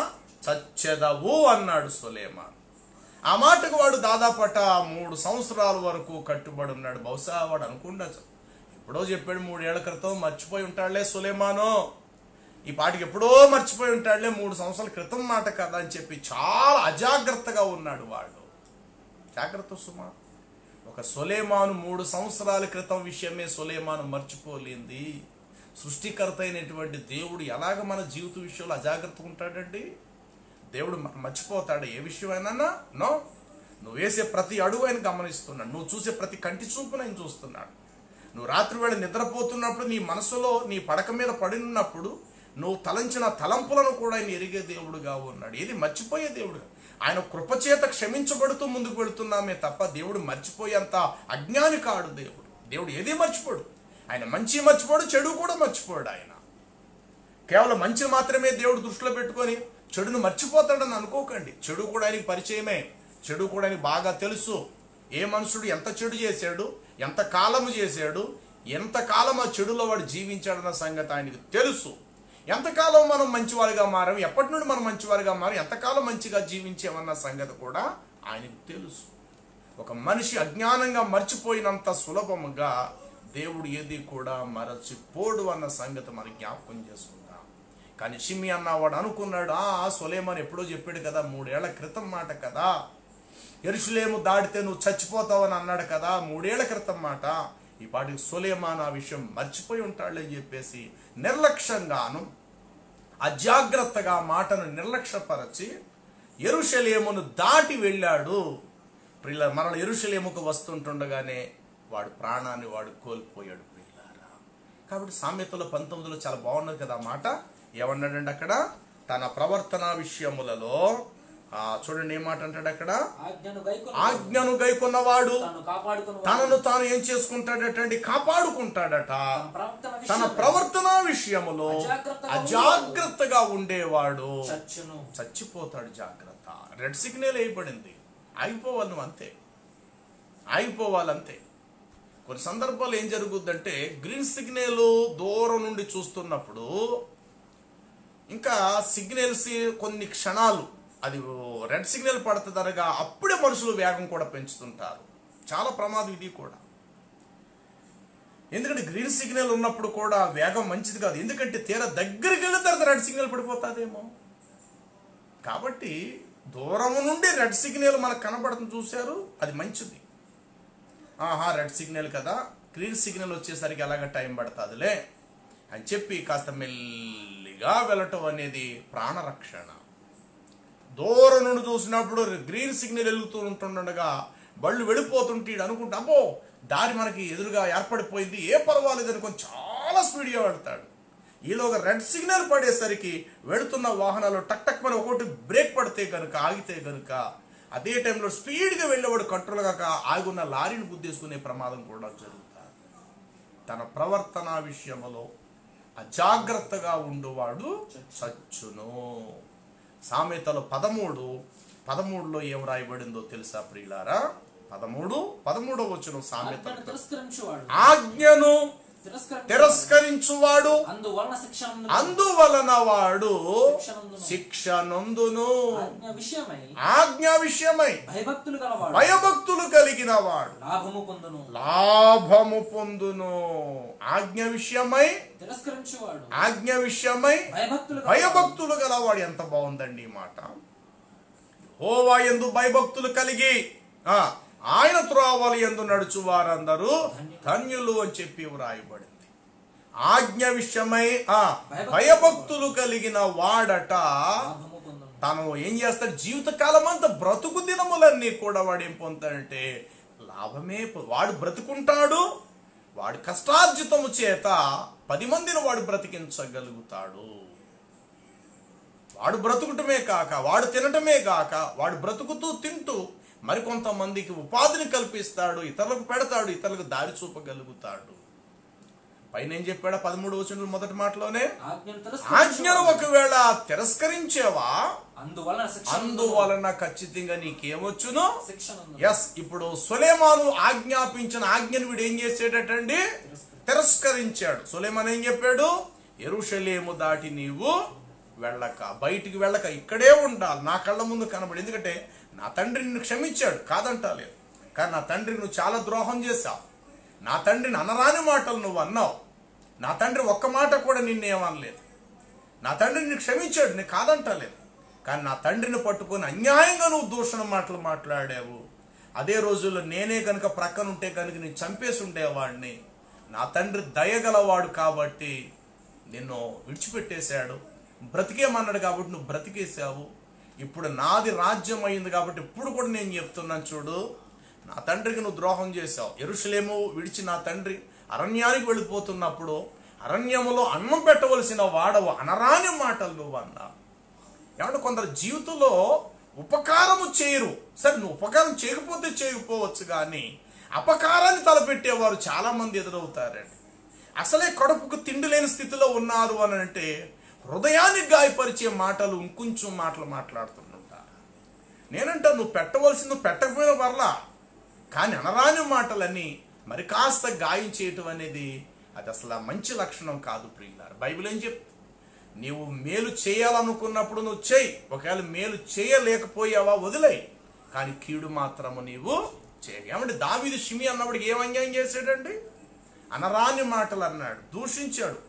చచ్చెదవు అన్నాడు సొలొమోను. ఆ మాటకు వాడు దాదాపట 3 సంవత్సరాల వరకు కట్టుబడి ఉన్నాడు. బహుశా వాడు అనుకుండా ఎప్పుడో చెప్పాడు, 3 ఏళ్ల క్రితం, మర్చిపోయి ఉంటాడులే సొలొమోను, ఈ పాటికి ఎప్పుడో మర్చిపోయి ఉంటాడులే, 3 సంవత్సరాల క్రితం మాట కదా అని చెప్పి చాలా అజాగ్రత్తగా ఉన్నాడు వాడు. జాగ్రత్త సుమా. ఒక సొలొమోను 3 సంవత్సరాల క్రితం విషయమే సొలొమోను మర్చిపోలేంది. సృష్టికర్త అయినటువంటి దేవుడు ఎలాగ మన జీవిత విషయంలో అజాగ్రత్తగా ఉంటాడండి? దేవుడు మర్చిపోతాడు ఏ విషయమైనా? నో. నువ్వు వేసే ప్రతి అడుగు ఆయన గమనిస్తున్నాడు, నువ్వు చూసే ప్రతి కంటి చూపును ఆయన చూస్తున్నాడు. నువ్వు రాత్రి వేళ నిద్రపోతున్నప్పుడు నీ మనసులో నీ పడక మీద పడినప్పుడు నువ్వు తలంచిన తలంపులను కూడా ఆయన ఎరిగే దేవుడుగా ఉన్నాడు. ఏది మర్చిపోయే దేవుడు. ఆయన కృపచేత క్షమించబడుతూ ముందుకు వెళుతున్నామే తప్ప దేవుడు మర్చిపోయేంత అజ్ఞాని కాడు దేవుడు. దేవుడు ఏది మర్చిపోడు. ఆయన మంచి మర్చిపోడు, చెడు కూడా మర్చిపోడు. ఆయన కేవలం మంచిని మాత్రమే దేవుడు దృష్టిలో పెట్టుకొని చెడును మర్చిపోతాడని అనుకోకండి. చెడు కూడా ఆయనకి పరిచయమే, చెడు కూడా ఆయనకి బాగా తెలుసు. ఏ మనుషుడు ఎంత చెడు చేశాడు, ఎంత కాలము చేశాడు, ఎంతకాలం ఆ చెడులో వాడు జీవించాడన్న సంగతి ఆయనకు తెలుసు. ఎంతకాలం మనం మంచివారిగా మారాం, ఎప్పటి నుండి మనం మంచివారిగా మారాం, ఎంతకాలం మంచిగా జీవించామన్న సంగతి కూడా ఆయనకు తెలుసు. ఒక మనిషి అజ్ఞానంగా మర్చిపోయినంత సులభముగా దేవుడు ఏది కూడా మరచిపోడు అన్న సంగతి మనం జ్ఞాపకం చేసుకుందాం. కానీ షిమ్మి అన్నవాడు అనుకున్నాడు, సొలొమోను ఎప్పుడో చెప్పాడు కదా, 3 ఏళ్ల క్రితం మాట కదా, యెరూషలేము దాటితే నువ్వు చచ్చిపోతావని అన్నాడు కదా, 3 ఏళ్ల క్రితం మాట. ఈ పాటికి సొలొమోను ఆ విషయం మర్చిపోయి ఉంటాడని చెప్పేసి నిర్లక్ష్యంగాను అజాగ్రత్తగా మాటను నిర్లక్ష్యపరచి యెరూషలేమును దాటి వెళ్ళాడు. మరల యెరూషలేముకు వస్తుంటుండగానే వాడు ప్రాణాన్ని వాడు కోల్పోయాడు ప్రియులారా. కాబట్టి సామెతలు 19లో చాలా బాగున్నది కదా మాట. ఏమన్నాడండి అక్కడ? తన ప్రవర్తన విషయములలో చూడండి ఏం మాట అంటాడు అక్కడ? ఆజ్ఞను గైకొన్నవాడు తనను తాను ఏం చేసుకుంటాడటండి? కాపాడుకుంటాడట. తన ప్రవర్తన విషయములో అజాగ్రత్తగా ఉండేవాడు చచ్చిపోతాడు. జాగ్రత్త. రెడ్ సిగ్నల్ వేయబడింది, ఆగిపోవాలి నువ్వు, అంతే, ఆగిపోవాలంతే. కొన్ని సందర్భాలు ఏం జరుగుద్దంటే గ్రీన్ సిగ్నల్ దూరం నుండి చూస్తున్నప్పుడు ఇంకా సిగ్నల్స్ కొన్ని క్షణాలు అది రెడ్ సిగ్నల్ పడుతుంది అనగా అప్పుడే మనుషులు వేగం కూడా పెంచుతుంటారు. చాలా ప్రమాదం ఇది కూడా. ఎందుకంటే గ్రీన్ సిగ్నల్ ఉన్నప్పుడు కూడా వేగం మంచిది కాదు. ఎందుకంటే తీరా దగ్గరికి వెళ్ళిన తర్వాత రెడ్ సిగ్నల్ పడిపోతుందేమో. కాబట్టి దూరం నుండి రెడ్ సిగ్నల్ మనకు కనబడుతుంది, చూశారు, అది మంచిది. రెడ్ సిగ్నల్ కదా, గ్రీన్ సిగ్నల్ వచ్చేసరికి ఎలాగ టైం పడుతుందిలే అని చెప్పి కాస్త మెల్లిగా వెళ్ళటం అనేది ప్రాణరక్షణ. దూరం నుండి చూసినప్పుడు గ్రీన్ సిగ్నల్ వెలుగుతూ ఉంటుండగా బళ్ళు వెళ్ళిపోతుంటే అనుకుంటా అబ్బో దారి మనకి ఎదురుగా ఏర్పడిపోయింది, ఏ పర్వాలేదు అనుకొని చాలా స్పీడ్గా వెళ్తాడు. ఈలోగా రెడ్ సిగ్నల్ పడేసరికి వెళుతున్న వాహనాలు టక్ టక్ మన ఒకటి బ్రేక్ పడితే కనుక, ఆగితే కనుక అదే టైంలో స్పీడ్గా వెళ్ళేవాడు కంట్రోల్ కాక ఆగున్న లారీని గుద్దేసుకునే ప్రమాదం కూడా జరుగుతుంది. తన ప్రవర్తన విషయంలో అజాగ్రత్తగా ఉండువాడు చచ్చును. సామెతలు 13:13లో ఏం రాయబడిందో తెలుసా ప్రియులారా? 13:13 వచనం సామెతలు, ఆజ్ఞను తిరస్కరించువాడు అందువలన వాడు శిక్ష నొందును. ఆజ్ఞ విషయమై భయభక్తులు కలిగిన వాడు లాభము పొందును. ఆజ్ఞ విషయమై భయభక్తులు గలవాడు. ఎంత బాగుందండి ఈ మాట. యెహోవా యందు భయభక్తులు కలిగి ఆయన త్రోవల యందు నడుచు వారందరూ ధన్యులు అని చెప్పి వ్రాయబడింది. ఆజ్ఞ విషయమై భయభక్తులు కలిగిన వాడట తను ఏం చేస్తాడు? జీవితకాలం అంతా బ్రతుకు దినములన్నీ కూడా వాడు ఏం పొందుతాడంటే లాభమే. వాడు బ్రతుకుంటాడు, వాడు కష్టార్జితము చేత 10 మందిని వాడు బ్రతికించగలుగుతాడు. వాడు బ్రతుకుటమే కాక, వాడు తినటమే కాక, వాడు బ్రతుకుతూ తింటూ మరికొంతమందికి ఉపాధిని కల్పిస్తాడు, ఇతరులకు పెడతాడు, ఇతరులకు దారి చూపగలుగుతాడు. పైన ఏం చెప్పాడా 13వ వచనంలో మొదటి మాటలోనే? ఆజ్ఞను ఒకవేళ తిరస్కరించేవా అందువలన ఖచ్చితంగా నీకేమొచ్చును? ఎస్. ఇప్పుడు సొలొమోను ఆజ్ఞాపించిన ఆజ్ఞను వీడు ఏం చేసేటండి? తిరస్కరించాడు. సొలొమోను ఏం చెప్పాడు? యెరూషలేము దాటి నీవు వెళ్ళక, బయటికి వెళ్ళక, ఇక్కడే ఉండాలి, నా కళ్ళ ముందు కనబడి. ఎందుకంటే నా తండ్రి నిన్ను క్షమించాడు, కాదంటలేదు. కానీ నా తండ్రికి నువ్వు చాలా ద్రోహం చేశావు. నా తండ్రిని అనరాని మాటలు నువ్వు అన్నావు. నా తండ్రి ఒక్క మాట కూడా నిన్నేమనలేదు. నా తండ్రి నిన్ను క్షమించాడు, నేను కాదంటలేదు. కానీ నా తండ్రిని పట్టుకొని అన్యాయంగా నువ్వు దూషణ మాటలు మాట్లాడావు. అదే రోజుల్లో నేనే కనుక ప్రక్కనుంటే కనుక నేను చంపేసి ఉండేవాడిని. నా తండ్రి దయగలవాడు కాబట్టి నిన్ను విడిచిపెట్టేశాడు. బ్రతికేమన్నాడు కాబట్టి నువ్వు బ్రతికేసావు. ఇప్పుడు నాది రాజ్యం అయింది కాబట్టి ఇప్పుడు కూడా నేను చెప్తున్నాను, చూడు, నా తండ్రికి నువ్వు ద్రోహం చేశావు. యెరూషలేము విడిచి నా తండ్రి అరణ్యానికి వెళ్ళిపోతున్నప్పుడు అరణ్యములో అన్నం పెట్టవలసిన వాడవు, అనరాని మాటలు నువ్వు అన్నా. ఏమంటే కొందరు జీవితంలో ఉపకారము చేయరు. సరే, నువ్వు ఉపకారం చేయకపోతే చేయకపోవచ్చు, కానీ అపకారాన్ని తలపెట్టేవారు చాలా మంది ఎదురవుతారండి. అసలే కడుపుకు తిండి లేని స్థితిలో ఉన్నారు అని అంటే హృదయాన్ని గాయపరిచే మాటలు ఇంకొంచెం మాటలు మాట్లాడుతుంటారు. నేనంటా నువ్వు పెట్టవలసింది పెట్టకపోయిన పర్లా, కానీ అనరాని మాటలని మరి కాస్త గాయం చేయటం అనేది అది అసలు మంచి లక్షణం కాదు ప్రియులారా. బైబిల్ ఏం చెప్తుంది? నీవు మేలు చేయాలనుకున్నప్పుడు నువ్వు చేయి. ఒకవేళ మేలు చేయలేకపోయావా వదిలేయి, కానీ కీడు మాత్రము నీవు చేయ. ఏమంటే దావీదు షిమి అన్నప్పటికి ఏం అన్యాయం చేశాడండి? అనరాని మాటలు అన్నాడు, దూషించాడు.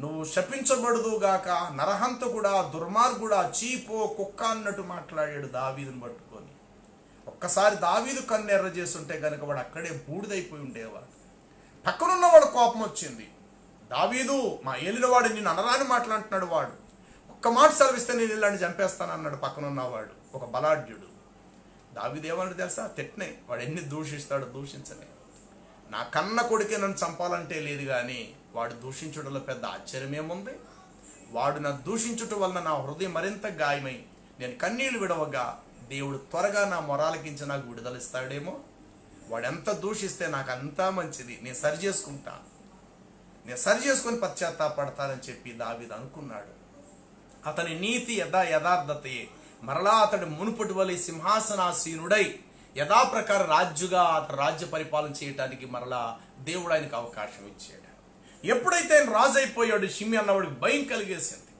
నువ్వు శపించబడుదుగాక, నరహంతకుడా, దుర్మార్గుడా, చీపో, కుక్క అన్నట్టు మాట్లాడాడు దావీదుని పట్టుకొని. ఒక్కసారి దావీదు కన్ను ఎర్ర చేస్తుంటే కనుక వాడు అక్కడే బూడిదైపోయి ఉండేవాడు. పక్కనున్నవాడు కోపం వచ్చింది. దావీదు, మా ఏలినవాడు నిన్ను అనరాని మాట్లాడుతున్నాడు. వాడు ఒక్క మాట సెలవిస్తే నేను ఇలాంటి చంపేస్తాను అన్నాడు పక్కన ఉన్నవాడు, ఒక బలాఢ్యుడు. దావీదు ఏమన్నాడు తెలుసా? తిట్టనే, వాడు ఎన్ని దూషిస్తాడో దూషించనే, నా కన్న కొడుకే నన్ను చంపాలంటే లేదు, కానీ వాడు దూషించడంలో పెద్ద ఆశ్చర్యమేముంది? వాడు నన్ను దూషించటం వలన నా హృదయం మరింత గాయమై నేను కన్నీళ్లు విడవగా దేవుడు త్వరగా నా మొరాలకించి నాకు విడుదలిస్తాడేమో. వాడు ఎంత దూషిస్తే నాకు అంతా మంచిది, నేను సరి చేసుకుంటాను, నేను సరి చేసుకుని పశ్చాత్తాపడతానని చెప్పి దావీదు అనుకున్నాడు. అతని నీతి యథార్థతయే మరలా అతడి మునుపటి వలె సింహాసనాసీనుడై యథాప్రకార రాజుగా అతను రాజ్య పరిపాలన చేయడానికి మరలా దేవుడు ఆయనకు అవకాశం ఇచ్చాడు. ఎప్పుడైతే ఆయన రాజు అయిపోయాడు, షిమ్యి అన్నవాడికి భయం కలిగేసింది.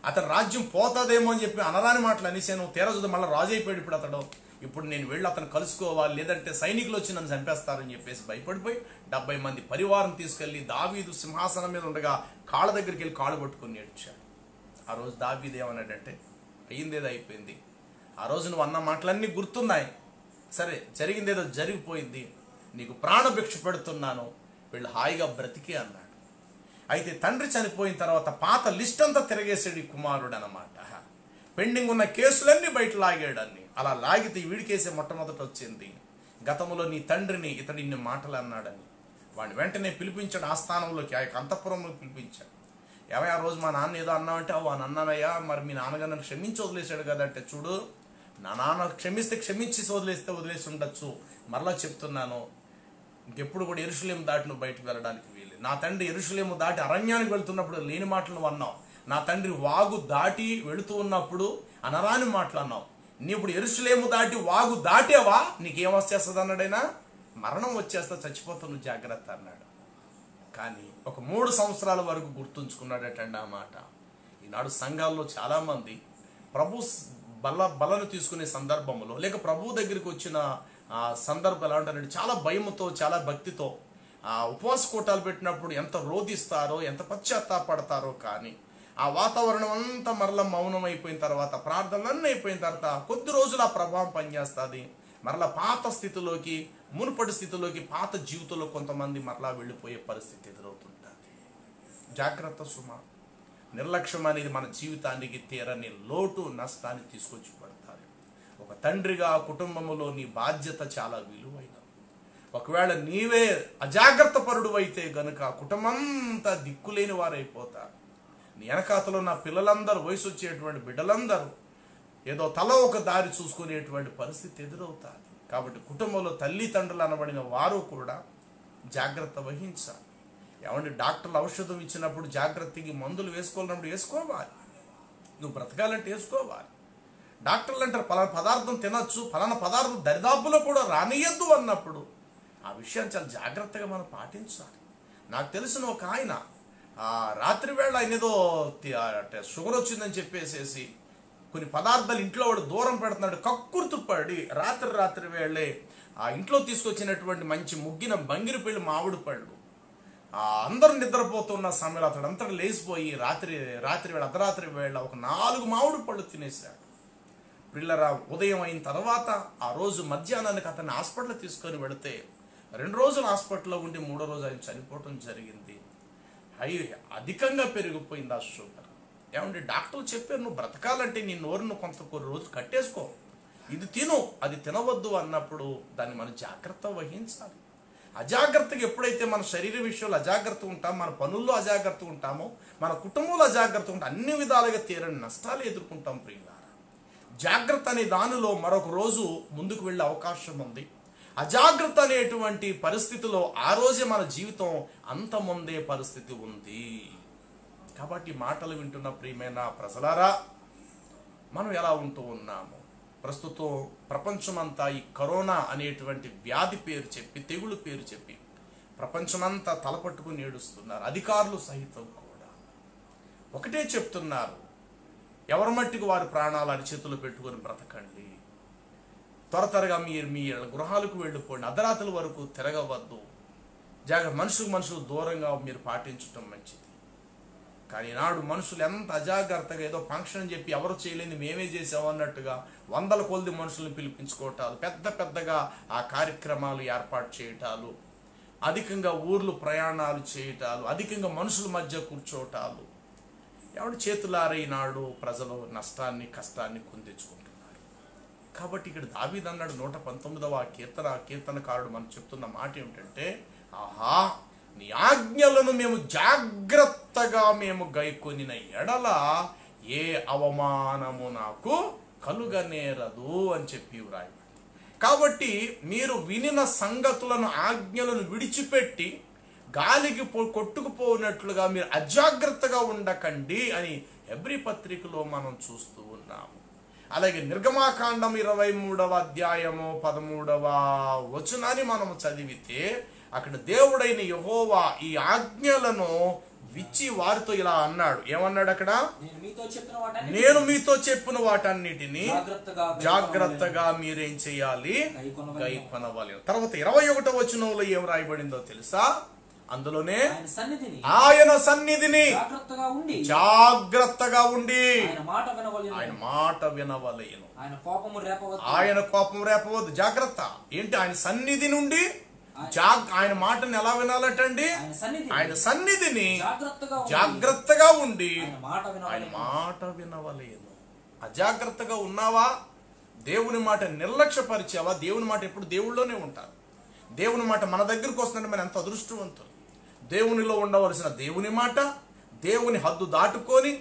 అతను రాజ్యం పోతాదేమో అని చెప్పి అనరాని మాటలు అనేసాను. తీరజుడు మళ్ళీ రాజు అయిపోయాడు. ఇప్పుడు నేను వెళ్ళి అతను కలుసుకోవాలి, లేదంటే సైనికులు వచ్చి నన్ను చంపేస్తారని చెప్పేసి భయపడిపోయి 70 మంది పరివారం తీసుకెళ్లి దావీదు సింహాసనం మీద ఉండగా కాళ్ళ దగ్గరికి వెళ్ళి కాళ్ళు పట్టుకుని ఏడ్చాడు. ఆ రోజు దావీదు ఏమన్నాడంటే, అయ్యిందేదో అయిపోయింది, ఆ రోజు నువ్వు అన్న మాటలన్నీ గుర్తున్నాయి, సరే జరిగిందేదో జరిగిపోయింది, నీకు ప్రాణభిక్ష పెడుతున్నాను, వీళ్ళు హాయిగా బ్రతికే అన్నాడు. అయితే తండ్రి చనిపోయిన తర్వాత పాత లిస్ట్ అంతా తిరగేసాడు ఈ కుమారుడు అన్నమాట. పెండింగ్ ఉన్న కేసులన్నీ బయట లాగాడని. అలా లాగితే వీడికేసే మొట్టమొదట వచ్చింది, గతంలో నీ తండ్రిని ఇతడు ఇన్ని మాటలు అన్నాడని. వాడిని వెంటనే పిలిపించాడు ఆస్థానంలోకి, ఆ యొక్క అంతఃపురంలోకి పిలిపించాడు. ఏమయ్య, ఆ రోజు మా నాన్న ఏదో అన్నావంటే అని అన్నానయ్యా, మరి మీ నాన్నగారు నన్ను క్షమించి వదిలేశాడు కదా అంటే, చూడు నా నాన్న క్షమిస్తే క్షమించి వదిలేసి ఉండొచ్చు, మరలా చెప్తున్నాను, ఇంకెప్పుడు కూడా యెరూషలేము దాటి నువ్వు బయటకు వెళ్ళడానికి వీలు. నా తండ్రి యెరూషలేము దాటి అరణ్యానికి వెళ్తున్నప్పుడు లేని మాటలు నువ్వు అన్నావు, నా తండ్రి వాగు దాటి వెళుతూ ఉన్నప్పుడు అనరాని మాటలు అన్నావు, నీ ఇప్పుడు యెరూషలేము దాటి వాగు దాటేవా, నీకేం వచ్చేస్తుంది అన్నాడైనా, మరణం వచ్చేస్తా, చచ్చిపోతావు, నువ్వు జాగ్రత్త అన్నాడు. కానీ ఒక 3 సంవత్సరాల వరకు గుర్తుంచుకున్నాడటండి ఆ మాట. ఈనాడు సంఘాల్లో చాలామంది ప్రభు బలను తీసుకునే సందర్భంలో, లేక ప్రభు దగ్గరికి వచ్చిన సందర్భం ఎలా ఉంటారంటే చాలా భయంతో, చాలా భక్తితో ఉపవాస కూటాలు పెట్టినప్పుడు ఎంత రోధిస్తారో, ఎంత పశ్చాత్తాపడతారో. కానీ ఆ వాతావరణం అంతా మరలా మౌనం అయిపోయిన తర్వాత, ప్రార్థనలన్నీ అయిపోయిన తర్వాత కొద్ది రోజులు ఆ ప్రభావం పనిచేస్తుంది. మరలా పాత స్థితిలోకి, మునుపటి స్థితిలోకి, పాత జీవితంలో కొంతమంది మరలా వెళ్ళిపోయే పరిస్థితి ఎదురవుతుంటుంది. జాగ్రత్త సుమా. నిర్లక్ష్యం అనేది మన జీవితానికి తీరని లోటు, నష్టాన్ని తీసుకొచ్చి పడతారు. ఒక తండ్రిగా కుటుంబంలో నీ బాధ్యత చాలా విలువైనది. ఒకవేళ నీవే అజాగ్రత్త పరుడు అయితే గనుక కుటుంబంతా దిక్కులేని వారైపోతారు. నీ వెనకాతలో నా పిల్లలందరూ, వయసు వచ్చేటువంటి బిడ్డలందరూ ఏదో తల ఒక దారి చూసుకునేటువంటి పరిస్థితి ఎదురవుతారు. కాబట్టి కుటుంబంలో తల్లిదండ్రులు అనబడిన వారు కూడా జాగ్రత్త వహించాలి. ఏమంటే డాక్టర్లు ఔషధం ఇచ్చినప్పుడు జాగ్రత్తగా మందులు వేసుకోవాలన్నప్పుడు వేసుకోవాలి, నువ్వు బ్రతకాలంటే వేసుకోవాలి. డాక్టర్లు అంటారు పలానా పదార్థం తినచ్చు, పలానా పదార్థం దరిదాపులో కూడా రానియద్దు అన్నప్పుడు ఆ విషయాన్ని చాలా జాగ్రత్తగా మనం పాటించాలి. నాకు తెలిసిన ఒక ఆయన రాత్రి వేళ ఆయన ఏదో షుగర్ వచ్చిందని చెప్పేసేసి కొన్ని పదార్థాలు ఇంట్లో వాడు దూరం పెడుతున్నాడు, కక్కుర్తుపడి రాత్రి వేళే ఆ ఇంట్లో తీసుకొచ్చినటువంటి మంచి ముగ్గిన బంగిరిపల్లి మామిడి పళ్ళు అందరూ నిద్రపోతున్న సమయంలో అతడు అంతటా లేచిపోయి రాత్రి వేళ అర్ధరాత్రి వేళ ఒక 4 మామిడి పళ్ళు తినేశాడు. పిల్లరా, ఉదయం అయిన తర్వాత ఆ రోజు మధ్యాహ్నానికి అతన్ని హాస్పిటల్ తీసుకొని వెళితే 2 రోజులు హాస్పిటల్లో ఉండి 3వ రోజు ఆయన చనిపోవటం జరిగింది. అధికంగా పెరిగిపోయింది ఆ షుగర్. ఏమంటే డాక్టర్లు చెప్పారు, నువ్వు బ్రతకాలంటే నీ నోరును కొన్ని రోజులు కట్టేసుకో, ఇది తిను, అది తినవద్దు అన్నప్పుడు దాన్ని మనం జాగ్రత్త వహించాలి. అజాగ్రత్తగా ఎప్పుడైతే మన శరీర విషయంలో అజాగ్రత్త ఉంటామో, మన పనుల్లో అజాగ్రత్త ఉంటామో, మన కుటుంబంలో అజాగ్రత్త ఉంటాం, అన్ని విధాలుగా తీరని నష్టాలు ఎదుర్కొంటాం. ప్రియులారా, జాగ్రత్త అనే దానిలో మరొక రోజు ముందుకు వెళ్ళే అవకాశం ఉంది. అజాగ్రత్త అనేటువంటి పరిస్థితిలో ఆ రోజే మన జీవితం అంతమొందే పరిస్థితి ఉంది. కాబట్టి మాటలు వింటున్న ప్రియమైన ప్రజలారా, మనం ఎలా ఉంటూ ఉన్నాము? ప్రస్తుతం ప్రపంచమంతా ఈ కరోనా అనేటువంటి వ్యాధి పేరు చెప్పి, తెగులు పేరు చెప్పి ప్రపంచమంతా తలపట్టుకుని ఏడుస్తున్నారు. అధికారులు సహితం కూడా ఒకటే చెప్తున్నారు, ఎవరి మట్టికి వారి ప్రాణాలు అరిచేతులు పెట్టుకొని బ్రతకండి, త్వరగా మీరు మీ గృహాలకు వెళ్ళిపోండి, అర్ధరాత్రుల వరకు తిరగవద్దు, మనుషులకు దూరంగా మీరు పాటించడం మంచిది. కానీ నాడు మనుషులు ఎంత అజాగ్రత్తగా ఏదో ఫంక్షన్ అని చెప్పి ఎవరు చేయలేని మేమే చేసాము అన్నట్టుగా 100 కొలది మనుషులను పిలిపించుకోవటాలు, పెద్దగా ఆ కార్యక్రమాలు ఏర్పాటు చేయటాలు, అధికంగా ఊర్లు ప్రయాణాలు చేయటాలు, అధికంగా మనుషుల మధ్య కూర్చోటాలు, ఎవడు చేతులారా ఈనాడు ప్రజలు నష్టాన్ని కష్టాన్ని కుందించుకుంటున్నారు. కాబట్టి ఇక్కడ దావీదు అన్నాడు 119వ కీర్తనకారుడు మనం చెప్తున్న మాట ఏమిటంటే, ఆహా నీ ఆజ్ఞలను మేము జాగ్రత్తగా గైకొనిన ఎడల ఏ అవమానము నాకు కలుగనేరదు అని చెప్పి వ్రాయబడింది. కాబట్టి మీరు వినిన సంగతులను ఆజ్ఞలను విడిచిపెట్టి గాలికి కొట్టుకుపోయినట్లుగా మీరు అజాగ్రత్తగా ఉండకండి అని హెబ్రీ పత్రికలో మనం చూస్తూ ఉన్నాము. అలాగే నిర్గమాకాండం 23వ అధ్యాయము 13వ వచనాన్ని మనము చదివితే అక్కడ దేవుడైన యెహోవా ఈ ఆజ్ఞలను విచ్చి వారితో ఇలా అన్నాడు. ఏమన్నాడు అక్కడ? నేను మీతో చెప్పిన వాటన్నిటిని జాగ్రత్తగా మీరేం చేయాలి? గైకొనవాలి. తర్వాత 21వ వచనంలో ఏం రాయబడిందో తెలుసా? అందులోనే ఆయన సన్నిధిని జాగ్రత్తగా ఉండి ఆయన మాట వినవలేను, ఆయన కోపం రేపవద్దు. జాగ్రత్త ఏంటి? ఆయన సన్నిధి నుండి ఆయన మాటను ఎలా వినాలటండి? ఆయన సన్నిధిని జాగ్రత్తగా ఉండి ఆయన మాట వినవలేను. అజాగ్రత్తగా ఉన్నావా? దేవుని మాట నిర్లక్ష్యపరిచావా? దేవుని మాట ఎప్పుడు దేవుళ్ళలోనే ఉంటారు. దేవుని మాట మన దగ్గరకు వస్తుందంటే మనం ఎంత అదృష్టవంతులు. దేవునిలో ఉండవలసిన దేవుని మాట దేవుని హద్దు దాటుకొని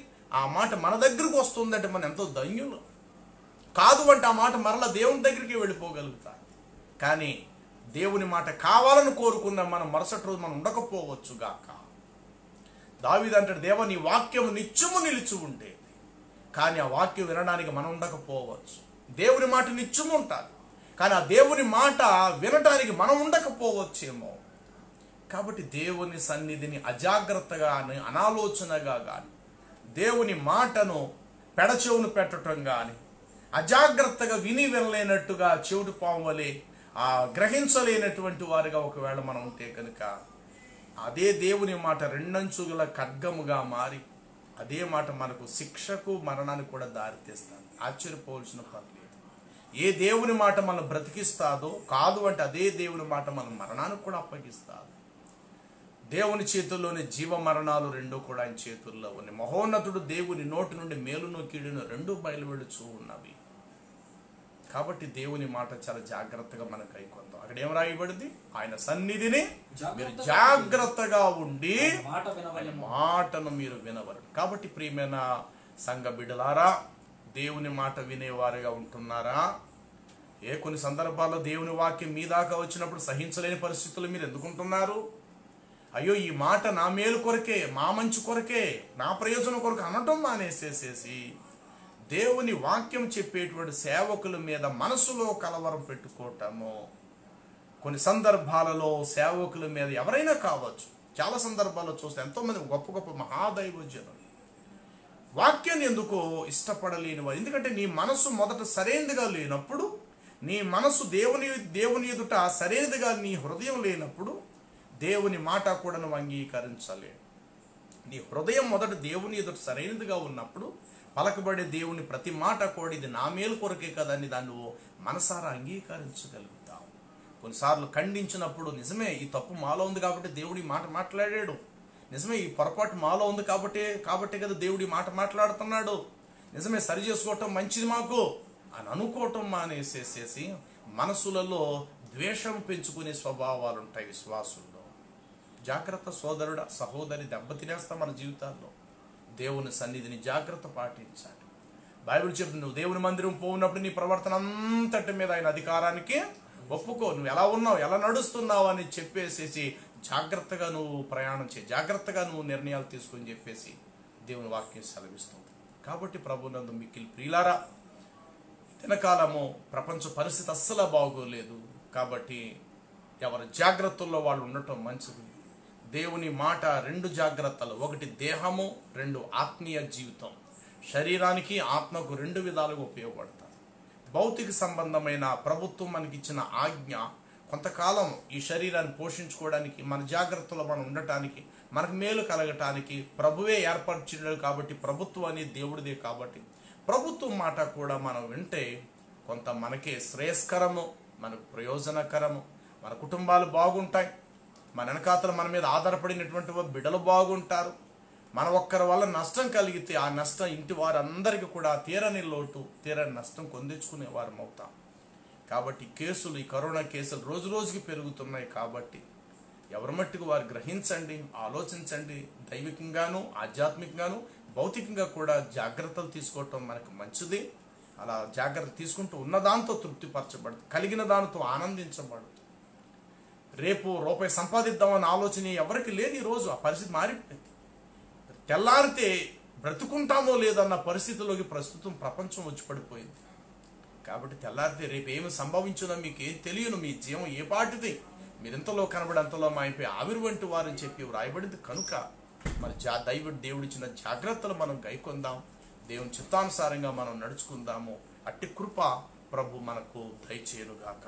ఆ మాట మన దగ్గరకు వస్తుందంటే మనం ఎంతో ధన్యులు. కాదు అంటే ఆ మాట మరలా దేవుని దగ్గరికి వెళ్ళిపోగలుగుతాం. కానీ దేవుని మాట కావాలని కోరుకున్న మనం మరుసటి రోజు మనం ఉండకపోవచ్చు గాక. దావీదు అంటాడు, దేవా నీ వాక్యం నిత్యము నిలిచి ఉండేది, కానీ ఆ వాక్యం వినడానికి మనం ఉండకపోవచ్చు. దేవుని మాట నిత్యము ఉంటుంది, కానీ ఆ దేవుని మాట వినటానికి మనం ఉండకపోవచ్చేమో. కాబట్టి దేవుని సన్నిధిని అజాగ్రత్తగా కానీ అనాలోచనగా కానీ దేవుని మాటను పెడచెవును పెట్టడం కానీ అజాగ్రత్తగా వినలేనట్టుగా చెవిటి పాము వలె గ్రహించలేనటువంటి వారిగా ఒకవేళ మనం ఉంటే కనుక అదే దేవుని మాట రెండంచుల ఖడ్గముగా మారి అదే మాట మనకు శిక్షకు మరణానికి కూడా దారితీస్తుంది. ఆశ్చర్యపోవలసిన పని లేదు. ఏ దేవుని మాట మనం బ్రతికిస్తాదో, కాదు అంటే అదే దేవుని మాట మనం మరణానికి కూడా అప్పగిస్తాదు. దేవుని చేతుల్లోని జీవ మరణాలు రెండూ కూడా ఆయన చేతుల్లో ఉన్నాయి. మహోన్నతుడు దేవుని నోటి నుండి మేలును కీడును రెండూ బయలువెడుచూ ఉన్నవి. కాబట్టి దేవుని మాట చాలా జాగ్రత్తగా మనం కైకొందాం. అక్కడ ఏం రాయబడింది? ఆయన సన్నిధిని మీరు జాగ్రత్తగా ఉండి మాటను మీరు వినవరు. కాబట్టి ప్రియమైన సంఘ బిడ్డలారా, దేవుని మాట వినేవారుగా ఉంటున్నారా? కొన్ని సందర్భాల్లో దేవుని వాక్యం మీ దాకా వచ్చినప్పుడు సహించలేని పరిస్థితులు మీరు ఎందుకుంటున్నారు? అయ్యో ఈ మాట నా మేలు కొరకే, మా మంచి కొరకే, నా ప్రయోజనం కొరకు అనటం మానేసేసేసి దేవుని వాక్యం చెప్పేటువంటి సేవకుల మీద మనసులో కలవరం పెట్టుకోవటము. కొన్ని సందర్భాలలో సేవకుల మీద ఎవరైనా కావచ్చు, చాలా సందర్భాల్లో చూస్తే ఎంతోమంది గొప్ప గొప్ప మహాదైవజనులు వాక్యాన్ని ఎందుకో ఇష్టపడలేని వారు. ఎందుకంటే నీ మనసు మొదట సరైనదిగా లేనప్పుడు, నీ మనసు దేవుని ఎదుట సరైనదిగా నీ హృదయం లేనప్పుడు దేవుని మాట కూడా నువ్వు అంగీకరించలే. నీ హృదయం మొదట దేవుని ఎదుట సరైనదిగా ఉన్నప్పుడు పలకబడే దేవుని ప్రతి మాట కూడా ఇది నా మేలు కొరకే కదని దాన్ని నువ్వు మనసారా అంగీకరించగలుగుతావు. కొన్నిసార్లు ఖండించినప్పుడు నిజమే ఈ తప్పు మాలో ఉంది కాబట్టి దేవుడి మాట మాట్లాడాడు, నిజమే ఈ పొరపాటు మాలో ఉంది కాబట్టి కదా దేవుడి మాట మాట్లాడుతున్నాడు, నిజమే సరి చేసుకోవటం మంచిది మాకు అని అనుకోవటం మానేసేసేసి మనసులలో ద్వేషం పెంచుకునే స్వభావాలు ఉంటాయి విశ్వాసుల్లో. జాగ్రత్త సోదరుడా, సహోదరి, దెబ్బతినేస్తాం మన జీవితాల్లో. దేవుని సన్నిధిని జాగ్రత్త పాటించాలి. బైబిల్ చెప్తుంది, నువ్వు దేవుని మందిరం పోయినప్పుడు నీ ప్రవర్తన అంతటి మీద ఆయన అధికారానికి ఒప్పుకో. నువ్వు ఎలా ఉన్నావు, ఎలా నడుస్తున్నావు అని చెప్పేసేసి జాగ్రత్తగా నువ్వు ప్రయాణం చేయి, జాగ్రత్తగా నువ్వు నిర్ణయాలు తీసుకొని చెప్పేసి దేవుని వాక్యం సెలవిస్తుంది. కాబట్టి ప్రభునందు మిక్కిలి ప్రియులారా, దినకాలము ప్రపంచ పరిస్థితి అస్సలు బాగోలేదు. కాబట్టి ఎవరి జాగ్రత్తల్లో వాళ్ళు ఉండటం మంచిది. దేవుని మాట రెండు జాగ్రత్తలు, ఒకటి దేహము, రెండు ఆత్మీయ జీవితం. శరీరానికి ఆత్మకు రెండు విధాలుగా ఉపయోగపడతారు. భౌతిక సంబంధమైన ప్రభుత్వం మనకిచ్చిన ఆజ్ఞ కొంతకాలం ఈ శరీరాన్ని పోషించుకోవడానికి, మన జాగ్రత్తలో మనం ఉండటానికి, మనకు మేలు కలగటానికి ప్రభువే ఏర్పరిచాడు. కాబట్టి ప్రభుత్వం అనేది దేవుడిదే. కాబట్టి ప్రభుత్వం మాట కూడా మనం వింటే కొంత మనకే శ్రేయస్కరము, మనకు ప్రయోజనకరము, మన కుటుంబాలు బాగుంటాయి, మన వెనకాతలు మన మీద ఆధారపడినటువంటి బిడ్డలు బాగుంటారు, మన ఒక్కరి వల్ల నష్టం కలిగితే ఆ నష్టం ఇంటి వారందరికీ కూడా తీరని లోటు తీరని నష్టం కొందించుకునే వారం అవుతాం. కాబట్టి కేసులు, ఈ కరోనా కేసులు రోజు రోజుకి పెరుగుతున్నాయి. కాబట్టి ఎవరి మట్టుకు వారు గ్రహించండి, ఆలోచించండి. దైవికంగాను, ఆధ్యాత్మికంగాను, భౌతికంగా కూడా జాగ్రత్తలు తీసుకోవటం మనకు మంచిది. అలా జాగ్రత్త తీసుకుంటూ ఉన్నదాంతో తృప్తిపరచబడుతుంది, కలిగిన దానితో ఆనందించబడుతుంది. రేపు రూపాయి సంపాదిద్దామన్న ఆలోచన ఎవరికి లేని రోజు ఆ పరిస్థితి మారిపోయింది. తెల్లారితే బ్రతుకుంటామో లేదన్న పరిస్థితిలోకి ప్రస్తుతం ప్రపంచం వచ్చి పడిపోయింది. కాబట్టి తెల్లారితే రేపు ఏమి సంభవించునో మీకు ఏం తెలియను, మీ జీవం ఏ పాటిది, మీరెంతలో కనబడి అంతలో మాయిపోయి ఆవిరి వంటి వారని చెప్పి వ్రాయబడింది. కనుక మరి దేవుడిచ్చిన జాగ్రత్తలు మనం గైకొందాం, దేవుని చిత్తానుసారంగా మనం నడుచుకుందాము. అట్టి కృప ప్రభు మనకు దయచేయునుగాక.